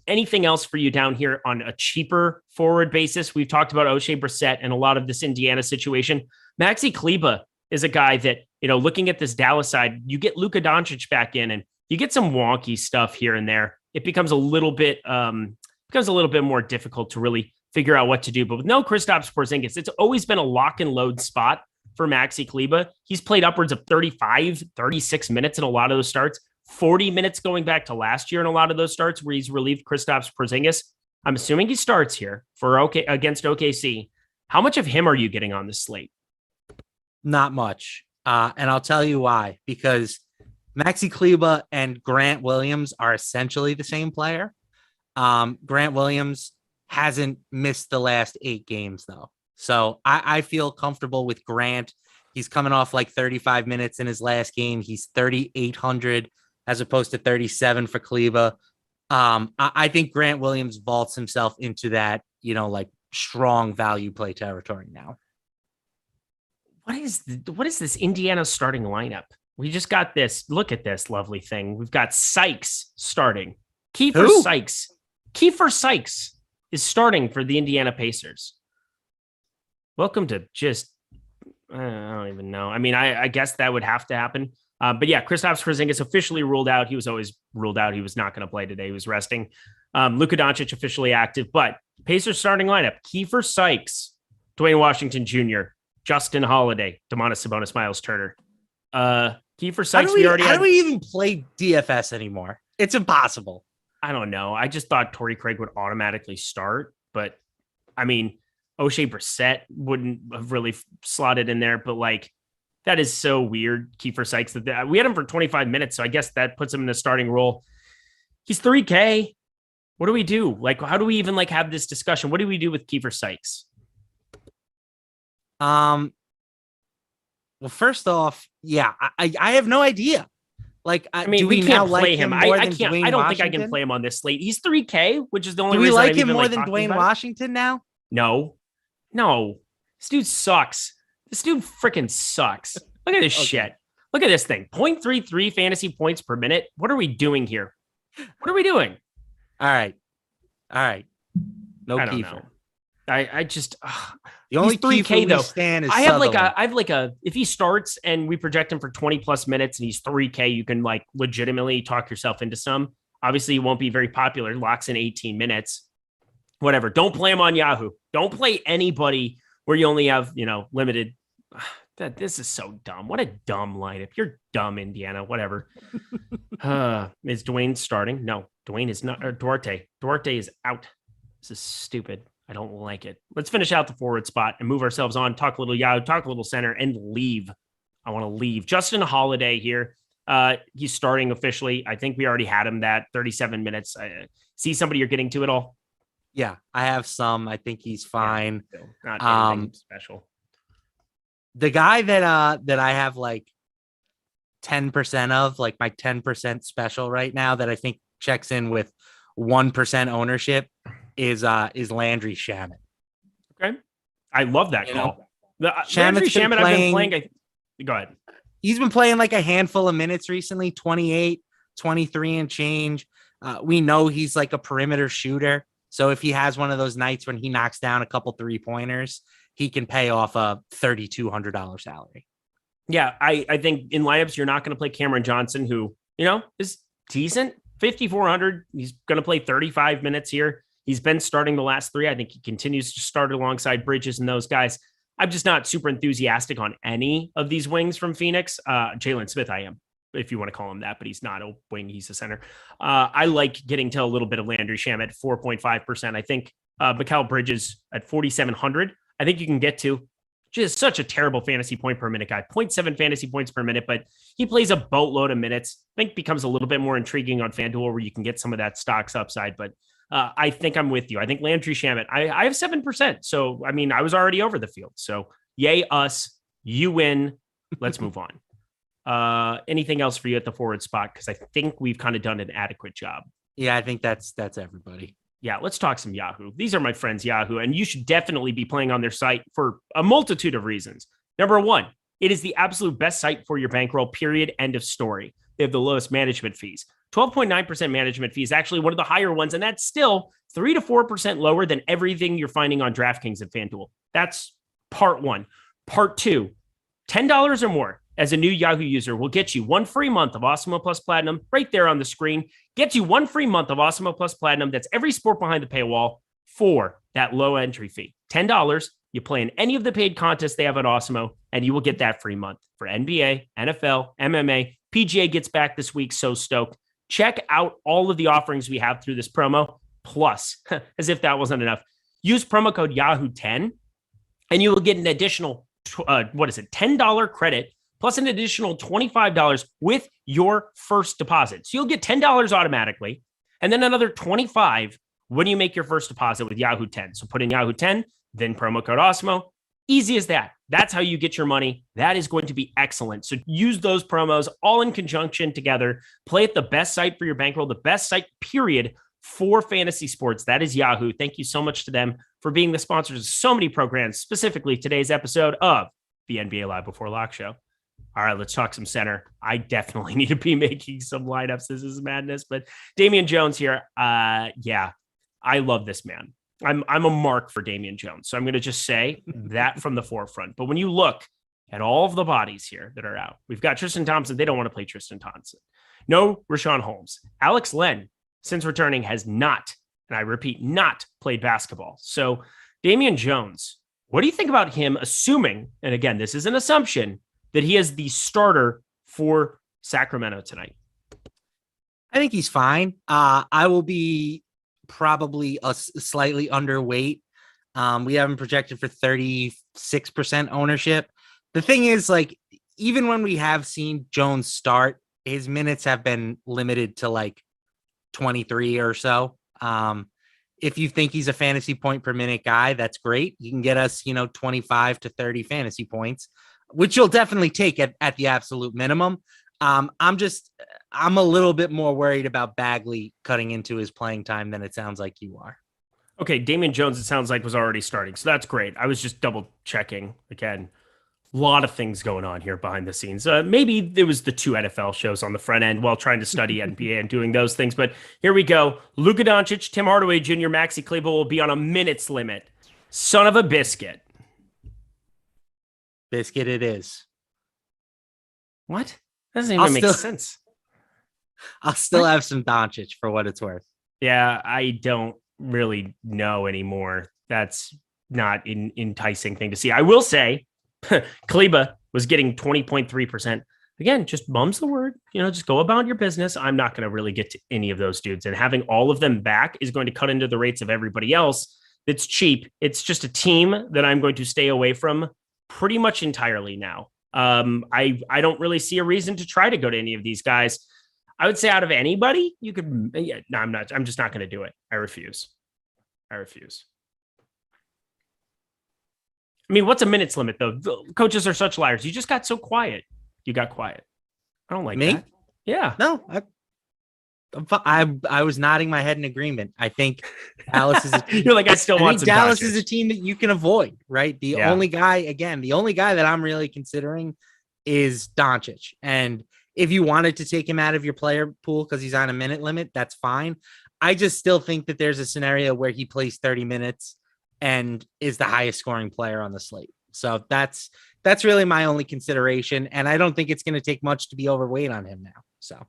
Speaker 1: Anything else for you down here on a cheaper forward basis? We've talked about O'Shea Brissett and a lot of this Indiana situation. Maxi Kleber is a guy that, looking at this Dallas side, you get Luka Doncic back in and you get some wonky stuff here and there. It becomes a little bit more difficult to really figure out what to do. But with no Kristaps Porzingis, it's always been a lock and load spot for Maxi Kleber. He's played upwards of 35, 36 minutes in a lot of those starts. 40 minutes going back to last year in a lot of those starts where he's relieved Kristaps Porzingis. I'm assuming he starts here against OKC. How much of him are you getting on this slate?
Speaker 2: Not much. And I'll tell you why. Because Maxi Kleber and Grant Williams are essentially the same player. Grant Williams hasn't missed the last 8 games, though. So I feel comfortable with Grant. He's coming off 35 minutes in his last game. He's 3,800 as opposed to 37 for Kleber. I think Grant Williams vaults himself into that, strong value play territory now.
Speaker 1: What is this Indiana starting lineup? We just got this. Look at this lovely thing. We've got Sykes starting. Kiefer Sykes is starting for the Indiana Pacers. Welcome to just I don't even know. I mean, I guess that would have to happen. But yeah, Kristaps Porzingis officially ruled out. He was always ruled out. He was not going to play today. He was resting. Luka Doncic officially active, but Pacers starting lineup: Kiefer Sykes, Dwayne Washington Jr., Justin Holiday, Domantas Sabonis, Miles Turner. Kiefer Sykes.
Speaker 2: How do we even play DFS anymore? It's impossible.
Speaker 1: I don't know. I just thought Torrey Craig would automatically start, but I mean, O'Shea Brissett wouldn't have really slotted in there, but like that is so weird. Kiefer Sykes, that we had him for 25 minutes, so I guess that puts him in a starting role. He's 3K. What do we do? Like, how do we even like have this discussion? What do we do with Kiefer Sykes?
Speaker 2: Well, first off, yeah, I have no idea. Like,
Speaker 1: I mean, we can't play him. I can't. I don't think I can play him on this slate. He's 3K, which is the only.
Speaker 2: Do we
Speaker 1: reason
Speaker 2: like
Speaker 1: I'm
Speaker 2: him
Speaker 1: even,
Speaker 2: more
Speaker 1: like,
Speaker 2: than
Speaker 1: talking
Speaker 2: Dwayne
Speaker 1: about
Speaker 2: Washington now?
Speaker 1: No. This dude sucks. This dude freaking sucks. Look at this shit. Look at this thing. 0.33 fantasy points per minute. What are we doing here? What are we doing?
Speaker 2: All right. No
Speaker 1: I don't
Speaker 2: Kiefer.
Speaker 1: know. I just
Speaker 2: the only
Speaker 1: 3K though.
Speaker 2: Stand is
Speaker 1: I have
Speaker 2: Sutherland.
Speaker 1: like a if he starts and we project him for 20 plus minutes and he's 3K, you can like legitimately talk yourself into some. Obviously, he won't be very popular. Locks in 18 minutes. Whatever. Don't play him on Yahoo. Don't play anybody where you only have, limited. This is so dumb. What a dumb lineup. You're dumb, Indiana. Whatever. Is Dwayne starting? No, Dwayne is not. Or Duarte. Duarte is out. This is stupid. I don't like it. Let's finish out the forward spot and move ourselves on. Talk a little Yahoo, talk a little center, and leave. I want to leave. Justin Holiday here. He's starting officially. I think we already had him that 37 minutes. See somebody you're getting to at all?
Speaker 2: Yeah, I have some. I think he's fine.
Speaker 1: Yeah, not anything special.
Speaker 2: The guy that I have like 10% of, like my 10% special right now that I think checks in with 1% ownership is Landry Shamet.
Speaker 1: Okay. I love that call.
Speaker 2: Landry Shamet, I've been playing.
Speaker 1: Go ahead.
Speaker 2: He's been playing like a handful of minutes recently, 28, 23 and change. We know he's like a perimeter shooter. So if he has one of those nights when he knocks down a couple 3-pointers, he can pay off a $3,200 salary.
Speaker 1: Yeah, I think in lineups, you're not going to play Cameron Johnson, who, is decent. 5,400. He's going to play 35 minutes here. He's been starting the last 3. I think he continues to start alongside Bridges and those guys. I'm just not super enthusiastic on any of these wings from Phoenix. Jalen Smith, I am, if you want to call him that, but he's not a wing. He's a center. I like getting to a little bit of Landry Shamet at 4.5%. I think Mikal Bridges at 4,700. I think you can get to. Just such a terrible fantasy point per minute guy. 0.7 fantasy points per minute, but he plays a boatload of minutes. I think becomes a little bit more intriguing on FanDuel where you can get some of that stocks upside. But I think I'm with you. I think Landry Shamet, I have 7%. So, I mean, I was already over the field. So yay us, you win. Let's move on. Anything else for you at the forward spot? Because I think we've kind of done an adequate job.
Speaker 2: Yeah, I think that's everybody.
Speaker 1: Yeah, let's talk some Yahoo. These are my friends, Yahoo, and you should definitely be playing on their site for a multitude of reasons. Number one, it is the absolute best site for your bankroll, period, end of story. They have the lowest management fees. 12.9% management fee is actually one of the higher ones, and that's still 3 to 4% lower than everything you're finding on DraftKings and FanDuel. That's part one. Part two, $10 or more as a new Yahoo user will get you 1 free month of Awesemo Plus Platinum right there on the screen. Gets you 1 free month of Awesemo Plus Platinum. That's every sport behind the paywall for that low entry fee. $10. You play in any of the paid contests they have at Awesemo, and you will get that free month for NBA, NFL, MMA. PGA gets back this week. So stoked. Check out all of the offerings we have through this promo. Plus, as if that wasn't enough, use promo code Yahoo10 and you will get an additional, $10 credit plus an additional $25 with your first deposit. So you'll get $10 automatically and then another $25 when you make your first deposit with Yahoo 10. So put in Yahoo 10, then promo code Awesemo. Easy as that. That's how you get your money. That is going to be excellent. So use those promos all in conjunction together. Play at the best site for your bankroll, the best site, period, for fantasy sports. That is Yahoo. Thank you so much to them for being the sponsors of so many programs, specifically today's episode of the NBA Live Before Lock Show. All right, let's talk some center. I definitely need to be making some lineups. This is madness, but Damian Jones here. Yeah, I love this man. I'm a mark for Damian Jones. So I'm going to just say that from the forefront. But when you look at all of the bodies here that are out. We've got Tristan Thompson. They don't want to play Tristan Thompson. No Rashawn Holmes. Alex Len, since returning, has not, and I repeat, not played basketball. So Damian Jones, what do you think about him, assuming, and again, this is an assumption, that he is the starter for Sacramento tonight?
Speaker 2: I think he's fine. I will be probably slightly underweight. We have him projected for 36% ownership. The thing is, like, even when we have seen Jones start, his minutes have been limited to like 23 or so. If you think he's a fantasy point per minute guy, that's great. You can get us, 25 to 30 fantasy points, which you'll definitely take at the absolute minimum. I'm a little bit more worried about Bagley cutting into his playing time than it sounds like you are.
Speaker 1: Okay, Damian Jones, it sounds like, was already starting, so that's great. I was just double checking again. A lot of things going on here behind the scenes. Maybe it was the 2 NFL shows on the front end while trying to study NBA and doing those things. But here we go. Luka Doncic, Tim Hardaway Jr., Maxi Kleber will be on a minutes limit. Son of a biscuit.
Speaker 2: Biscuit it is.
Speaker 1: What? That doesn't even make sense.
Speaker 2: I'll still have some Doncic for what it's worth.
Speaker 1: Yeah, I don't really know anymore. That's not an enticing thing to see. I will say, Kleber was getting 20.3%. Again, just bums the word, just go about your business. I'm not going to really get to any of those dudes. And having all of them back is going to cut into the rates of everybody else. That's cheap. It's just a team that I'm going to stay away from pretty much entirely now. I don't really see a reason to try to go to any of these guys. I would say out of anybody, you could. Yeah, no, I'm not. I'm just not going to do it. I refuse. I mean, what's a minutes limit, though? The coaches are such liars. You just got so quiet. You got quiet. I don't like
Speaker 2: me.
Speaker 1: That. Yeah.
Speaker 2: No, I was nodding my head in agreement. I think Dallas is.
Speaker 1: You're like, I still want some.
Speaker 2: Dallas is a team that you can avoid, right? The only guy that I'm really considering is Doncic. And if you wanted to take him out of your player pool because he's on a minute limit, that's fine. I just still think that there's a scenario where he plays 30 minutes and is the highest scoring player on the slate. So that's really my only consideration. And I don't think it's going to take much to be overweight on him now. So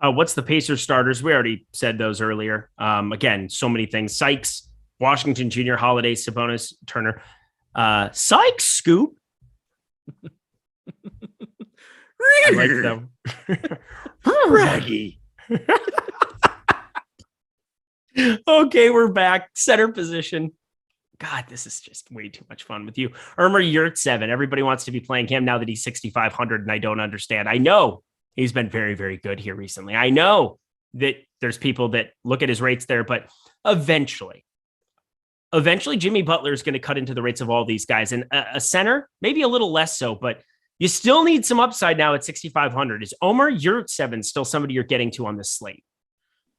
Speaker 1: what's the Pacers starters? We already said those earlier. Again, so many things. Sykes, Washington Jr., Holiday, Sabonis, Turner. Sykes, Scoop. I like them.
Speaker 2: Raggy.
Speaker 1: Okay, we're back. Center position. God, this is just way too much fun with you. Irma Yurtseven. Everybody wants to be playing him now that he's 6,500, and I don't understand. I know he's been very, very good here recently. I know that there's people that look at his rates there, but eventually Jimmy Butler is going to cut into the rates of all these guys. And a center, maybe a little less so, but you still need some upside now at 6,500. Is Omer Yurtseven still somebody you're getting to on this slate?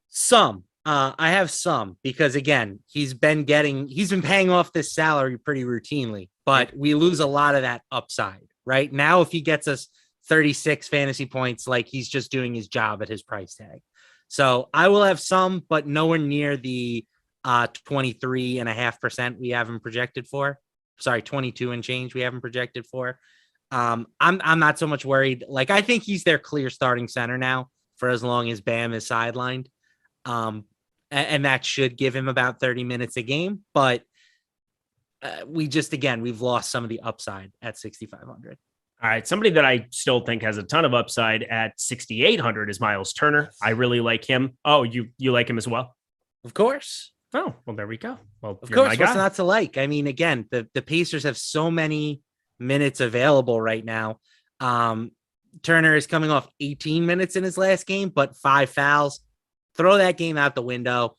Speaker 2: Some. I have some because, again, he's been paying off this salary pretty routinely, but we lose a lot of that upside right now. If he gets us 36 fantasy points, like, he's just doing his job at his price tag. So I will have some, but nowhere near the 23.5% we have him projected for. Sorry, 22 and change we have him projected for. I'm not so much worried. Like, I think he's their clear starting center now for as long as Bam is sidelined. And that should give him about 30 minutes a game. But we've lost some of the upside at 6,500.
Speaker 1: All right. Somebody that I still think has a ton of upside at 6,800 is Miles Turner. I really like him. Oh, you like him as well?
Speaker 2: Of course.
Speaker 1: Oh, well, there we go. Well,
Speaker 2: of course, what's not to like? I mean, again, the Pacers have so many minutes available right now. Turner is coming off 18 minutes in his last game, but 5 fouls. Throw that game out the window.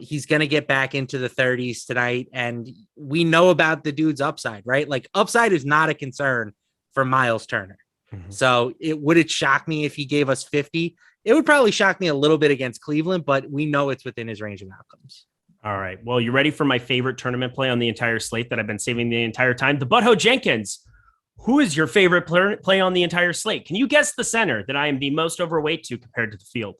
Speaker 2: He's going to get back into the 30s tonight. And we know about the dude's upside, right? Like, upside is not a concern for Miles Turner. Mm-hmm. So would it shock me if he gave us 50? It would probably shock me a little bit against Cleveland, but we know it's within his range of outcomes.
Speaker 1: All right. Well, you ready for my favorite tournament play on the entire slate that I've been saving the entire time? The Butthole Jenkins. Who is your favorite play on the entire slate? Can you guess the center that I am the most overweight to compared to the field?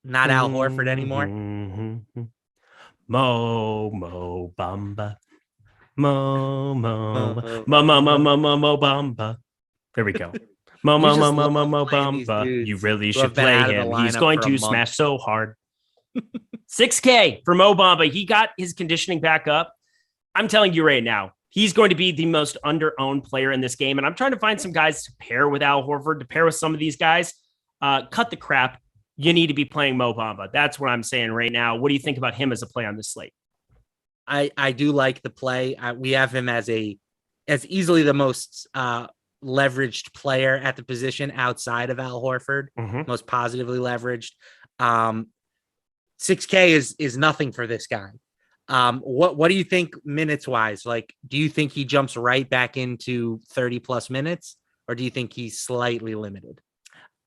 Speaker 2: Not Al Horford anymore.
Speaker 1: Mm-hmm. Mo Bamba. Mo, mo,
Speaker 2: Mo,
Speaker 1: mo, mo, mo,
Speaker 2: mo.
Speaker 1: mo, mo, mo, bamba. There we go. Mo,
Speaker 2: You
Speaker 1: mo, mo,
Speaker 2: just
Speaker 1: mo, mo,
Speaker 2: love
Speaker 1: mo,
Speaker 2: playing these
Speaker 1: bamba. You
Speaker 2: dudes
Speaker 1: really
Speaker 2: who
Speaker 1: should
Speaker 2: have been
Speaker 1: play
Speaker 2: out of the
Speaker 1: him. He's
Speaker 2: lineup
Speaker 1: going
Speaker 2: for a
Speaker 1: to
Speaker 2: month.
Speaker 1: smash so hard. 6K for Mo Bamba. He got his conditioning back up. I'm telling you right now, he's going to be the most under-owned player in this game. And I'm trying to find some guys to pair with Al Horford, to pair with some of these guys. Cut the crap. You need to be playing Mo Bamba. That's what I'm saying right now. What do you think about him as a play on this slate?
Speaker 2: I do like the play. We have him as easily the most leveraged player at the position outside of Al Horford, most positively leveraged. 6K is nothing for this guy. What do you think minutes wise? Like, do you think he jumps right back into 30 plus minutes, or do you think he's slightly limited?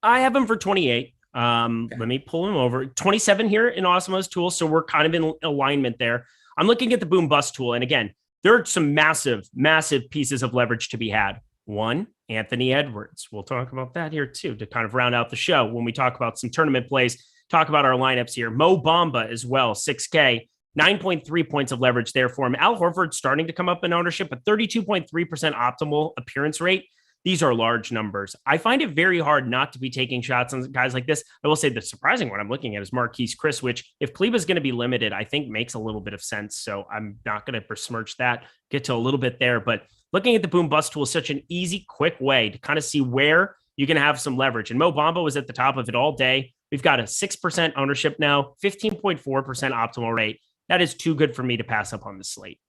Speaker 1: I have him for 28. Okay. Let me pull him over. 27 here in Awesemo's tool. So we're kind of in alignment there. I'm looking at the boom bust tool. And again, there are some massive, massive pieces of leverage to be had. One, Anthony Edwards. We'll talk about that here too, to kind of round out the show when we talk about some tournament plays, talk about our lineups here. Mo Bamba as well, 6K, 9.3 points of leverage there for him. Al Horford starting to come up in ownership, but 32.3% optimal appearance rate. These are large numbers. I find it very hard not to be taking shots on guys like this. I will say the surprising one I'm looking at is Marquise Chris, which if Kleber's going to be limited, I think makes a little bit of sense. So I'm not going to besmirch that, get to a little bit there. But looking at the boom bust tool is such an easy, quick way to kind of see where you can have some leverage. And Mo Bamba was at the top of it all day. We've got a 6% ownership now, 15.4% optimal rate. That is too good for me to pass up on the slate.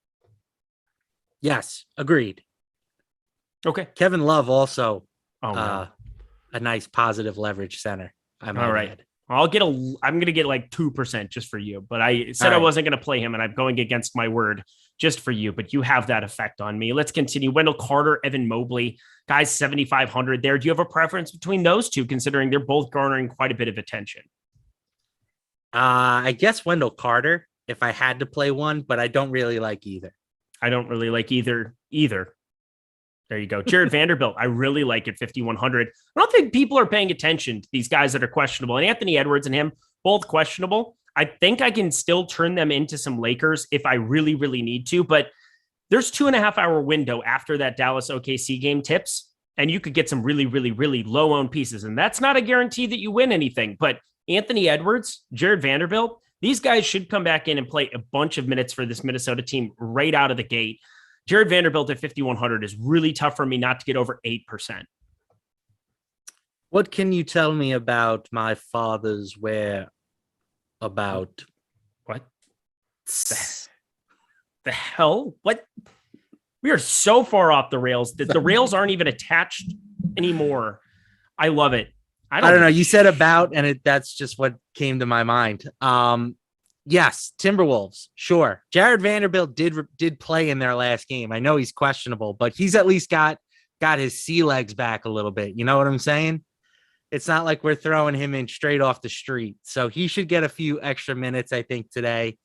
Speaker 2: Yes, agreed.
Speaker 1: Okay.
Speaker 2: Kevin Love also a nice positive leverage center. All right.
Speaker 1: Add. I'm going to get like 2% just for you, but I said I wasn't going to play him and I'm going against my word just for you, but you have that effect on me. Let's continue. Wendell Carter, Evan Mobley, guys, 7,500 there. Do you have a preference between those two, considering they're both garnering quite a bit of attention?
Speaker 2: I guess Wendell Carter, if I had to play one, but I don't really like either.
Speaker 1: I don't really like either. There you go. Jared Vanderbilt, I really like at 5,100. I don't think people are paying attention to these guys that are questionable. And Anthony Edwards and him, both questionable. I think I can still turn them into some Lakers if I really, really need to. But there's 2.5 hour window after that Dallas OKC game tips, and you could get some really, really, really low owned pieces. And that's not a guarantee that you win anything. But Anthony Edwards, Jared Vanderbilt, these guys should come back in and play a bunch of minutes for this Minnesota team right out of the gate. Jared Vanderbilt at 5,100 is really tough for me not to get over 8%.
Speaker 2: What can you tell me about my father's whereabouts?
Speaker 1: What the hell? What? We are so far off the rails that the rails aren't even attached anymore. I love it.
Speaker 2: I don't know. You said about, and that's just what came to my mind. Yes, Timberwolves, sure. Jared Vanderbilt did play in their last game. I know he's questionable, but he's at least got his sea legs back a little bit. You know what I'm saying? It's not like we're throwing him in straight off the street. So he should get a few extra minutes, I think, today.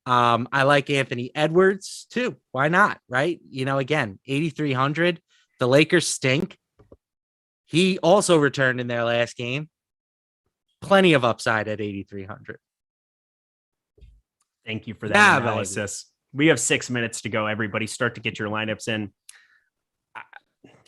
Speaker 2: I like Anthony Edwards too. Why not? Right? You know, again, 8,300. The Lakers stink. He also returned in their last game. Plenty of upside at 8,300.
Speaker 1: Thank you for that analysis. Baby. We have 6 minutes to go. Everybody start to get your lineups in.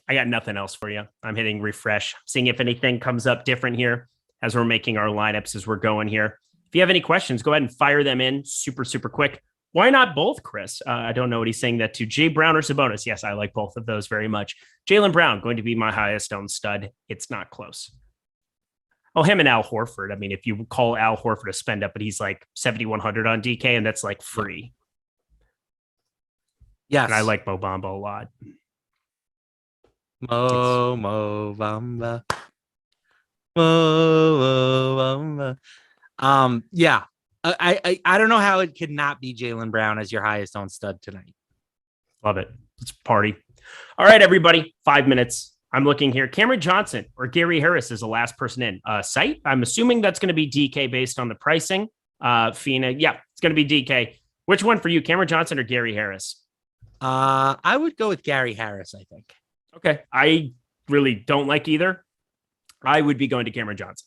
Speaker 1: I got nothing else for you. I'm hitting refresh, seeing if anything comes up different here as we're making our lineups as we're going here. If you have any questions, go ahead and fire them in super, super quick. Why not both, Chris? I don't know what he's saying that to. Jay Brown or Sabonis? Yes, I like both of those very much. Jaylen Brown going to be my highest owned stud. It's not close. Oh, him and Al Horford. I mean, if you call Al Horford a spend up, but he's like 7,100 on DK, and that's like free.
Speaker 2: Yes.
Speaker 1: And I like Mo Bamba a lot.
Speaker 2: Mo Bamba. Mo Bamba. Yeah. I don't know how it could not be Jaylen Brown as your highest owned stud tonight.
Speaker 1: Love it. Let's party. All right, everybody. 5 minutes. I'm looking here. Cameron Johnson or Gary Harris is the last person in. Site. I'm assuming that's going to be DK based on the pricing. Fina. Yeah, it's going to be DK. Which one for you, Cameron Johnson or Gary Harris?
Speaker 2: I would go with Gary Harris, I think.
Speaker 1: Okay. I really don't like either. I would be going to Cameron Johnson.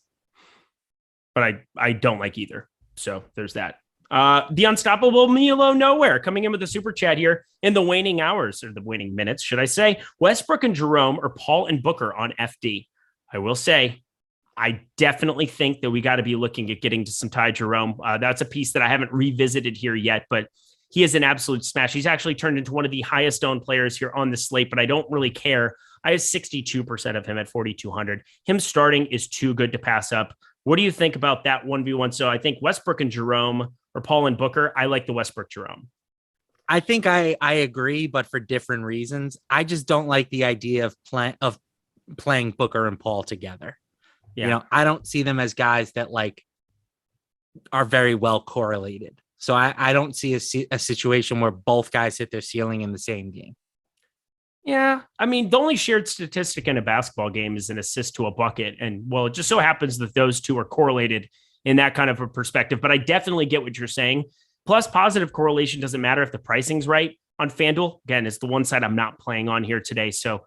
Speaker 1: But I don't like either. So there's that. The unstoppable Milo Nowhere coming in with a super chat here in the waning hours, or the waning minutes, should I say. Westbrook and Jerome, or Paul and Booker on FD. I will say, I definitely think that we got to be looking at getting to some Ty Jerome. That's a piece that I haven't revisited here yet, but he is an absolute smash. He's actually turned into one of the highest owned players here on the slate, but I don't really care. I have 62% of him at 4,200. Him starting is too good to pass up. What do you think about that 1v1? So I think Westbrook and Jerome, or Paul and Booker. I like the Westbrook Jerome.
Speaker 2: I think I agree, but for different reasons. I just don't like the idea of playing Booker and Paul together. Yeah. You know, I don't see them as guys that like are very well correlated. So I don't see a situation where both guys hit their ceiling in the same game.
Speaker 1: Yeah. I mean, the only shared statistic in a basketball game is an assist to a bucket. And well, it just so happens that those two are correlated in that kind of a perspective. But I definitely get what you're saying. Plus, positive correlation doesn't matter if the pricing's right on FanDuel. Again, it's the one side I'm not playing on here today. So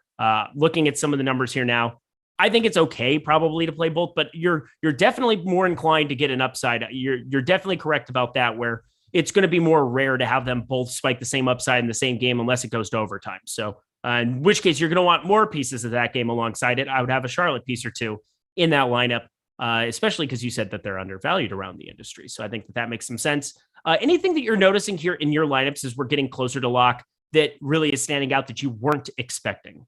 Speaker 1: looking at some of the numbers here now, I think it's okay probably to play both, but you're definitely more inclined to get an upside. You're definitely correct about that, where it's going to be more rare to have them both spike the same upside in the same game unless it goes to overtime. So in which case you're going to want more pieces of that game alongside it. I would have a Charlotte piece or two in that lineup, especially because you said that they're undervalued around the industry. So I think that makes some sense. Anything that you're noticing here in your lineups as we're getting closer to lock that really is standing out that you weren't expecting?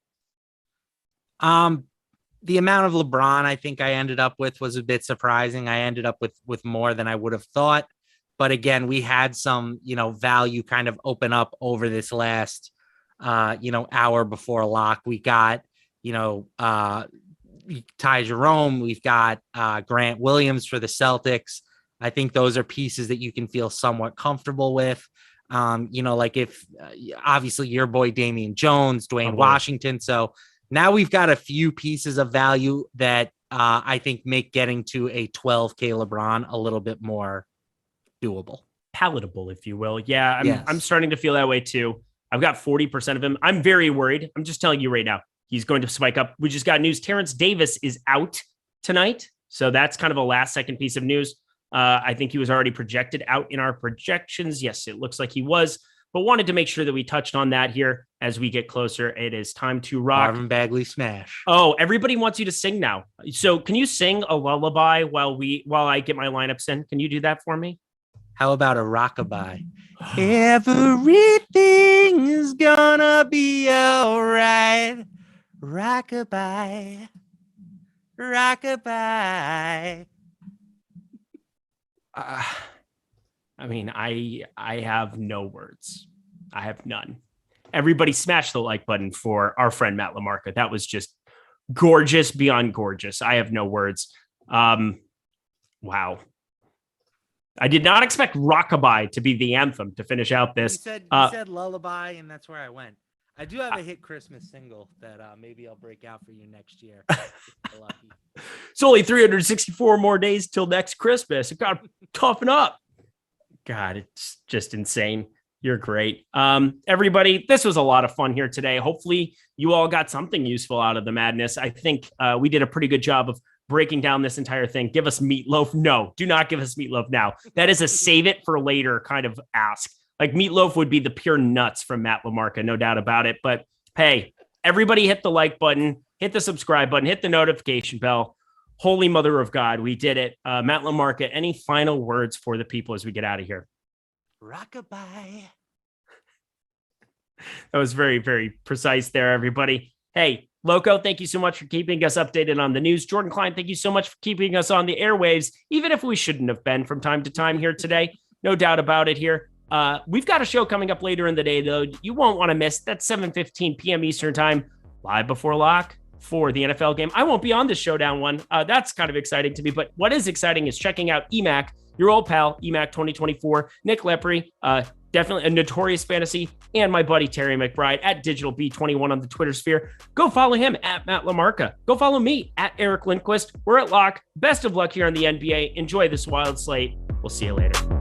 Speaker 2: The amount of LeBron I think I ended up with was a bit surprising. I ended up with more than I would have thought. But again, we had some, value kind of open up over this last, hour before lock. We got, Ty Jerome. We've got Grant Williams for the Celtics. I think those are pieces that you can feel somewhat comfortable with. Like if obviously your boy Damian Jones, Dwayne Washington. So now we've got a few pieces of value that I think make getting to a 12K LeBron a little bit more doable.
Speaker 1: Palatable, if you will. Yeah, I'm starting to feel that way too. I've got 40% of him. I'm very worried. I'm just telling you right now, he's going to spike up. We just got news. Terrence Davis is out tonight. So that's kind of a last second piece of news. I think he was already projected out in our projections. Yes, it looks like he was, but wanted to make sure that we touched on that here as we get closer. It is time to rock.
Speaker 2: Marvin Bagley smash.
Speaker 1: Oh, everybody wants you to sing now. So can you sing a lullaby while I get my lineups in? Can you do that for me?
Speaker 2: How about a rockabye? Everything is gonna be all right. Rockabye. Rockabye.
Speaker 1: I mean, I have no words. I have none. Everybody smash the like button for our friend Matt LaMarca. That was just gorgeous beyond gorgeous. I have no words. Wow. I did not expect Rockabye to be the anthem to finish out this.
Speaker 2: You said lullaby, and that's where I went. I do have a hit Christmas single that maybe I'll break out for you next year. Lucky.
Speaker 1: It's only 364 more days till next Christmas. I've got to toughen up. God, it's just insane. You're great. Everybody, this was a lot of fun here today. Hopefully you all got something useful out of the madness. I think we did a pretty good job of breaking down this entire thing. Give us meatloaf. No, do not give us meatloaf now. That is a save it for later kind of ask. Like meatloaf would be the pure nuts from Matt LaMarca, no doubt about it. But hey, everybody hit the like button, hit the subscribe button, hit the notification bell. Holy mother of God, we did it. Matt LaMarca, any final words for the people as we get out of here?
Speaker 2: Rockabye.
Speaker 1: That was very, very precise there, everybody. Hey, Loco, thank you so much for keeping us updated on the news. Jordan Klein, thank you so much for keeping us on the airwaves, even if we shouldn't have been from time to time here today. No doubt about it here. We've got a show coming up later in the day, though. You won't want to miss. That's 7:15 p.m. Eastern time, live before lock for the NFL game. I won't be on this showdown one. That's kind of exciting to me. But what is exciting is checking out EMAC, your old pal, EMAC 2024, Nick Lepre, definitely a notorious fantasy, and my buddy Terry McBride at DigitalB21 on the Twitter sphere. Go follow him at Matt LaMarca. Go follow me at Eric Lindquist. We're at lock. Best of luck here on the NBA. Enjoy this wild slate. We'll see you later.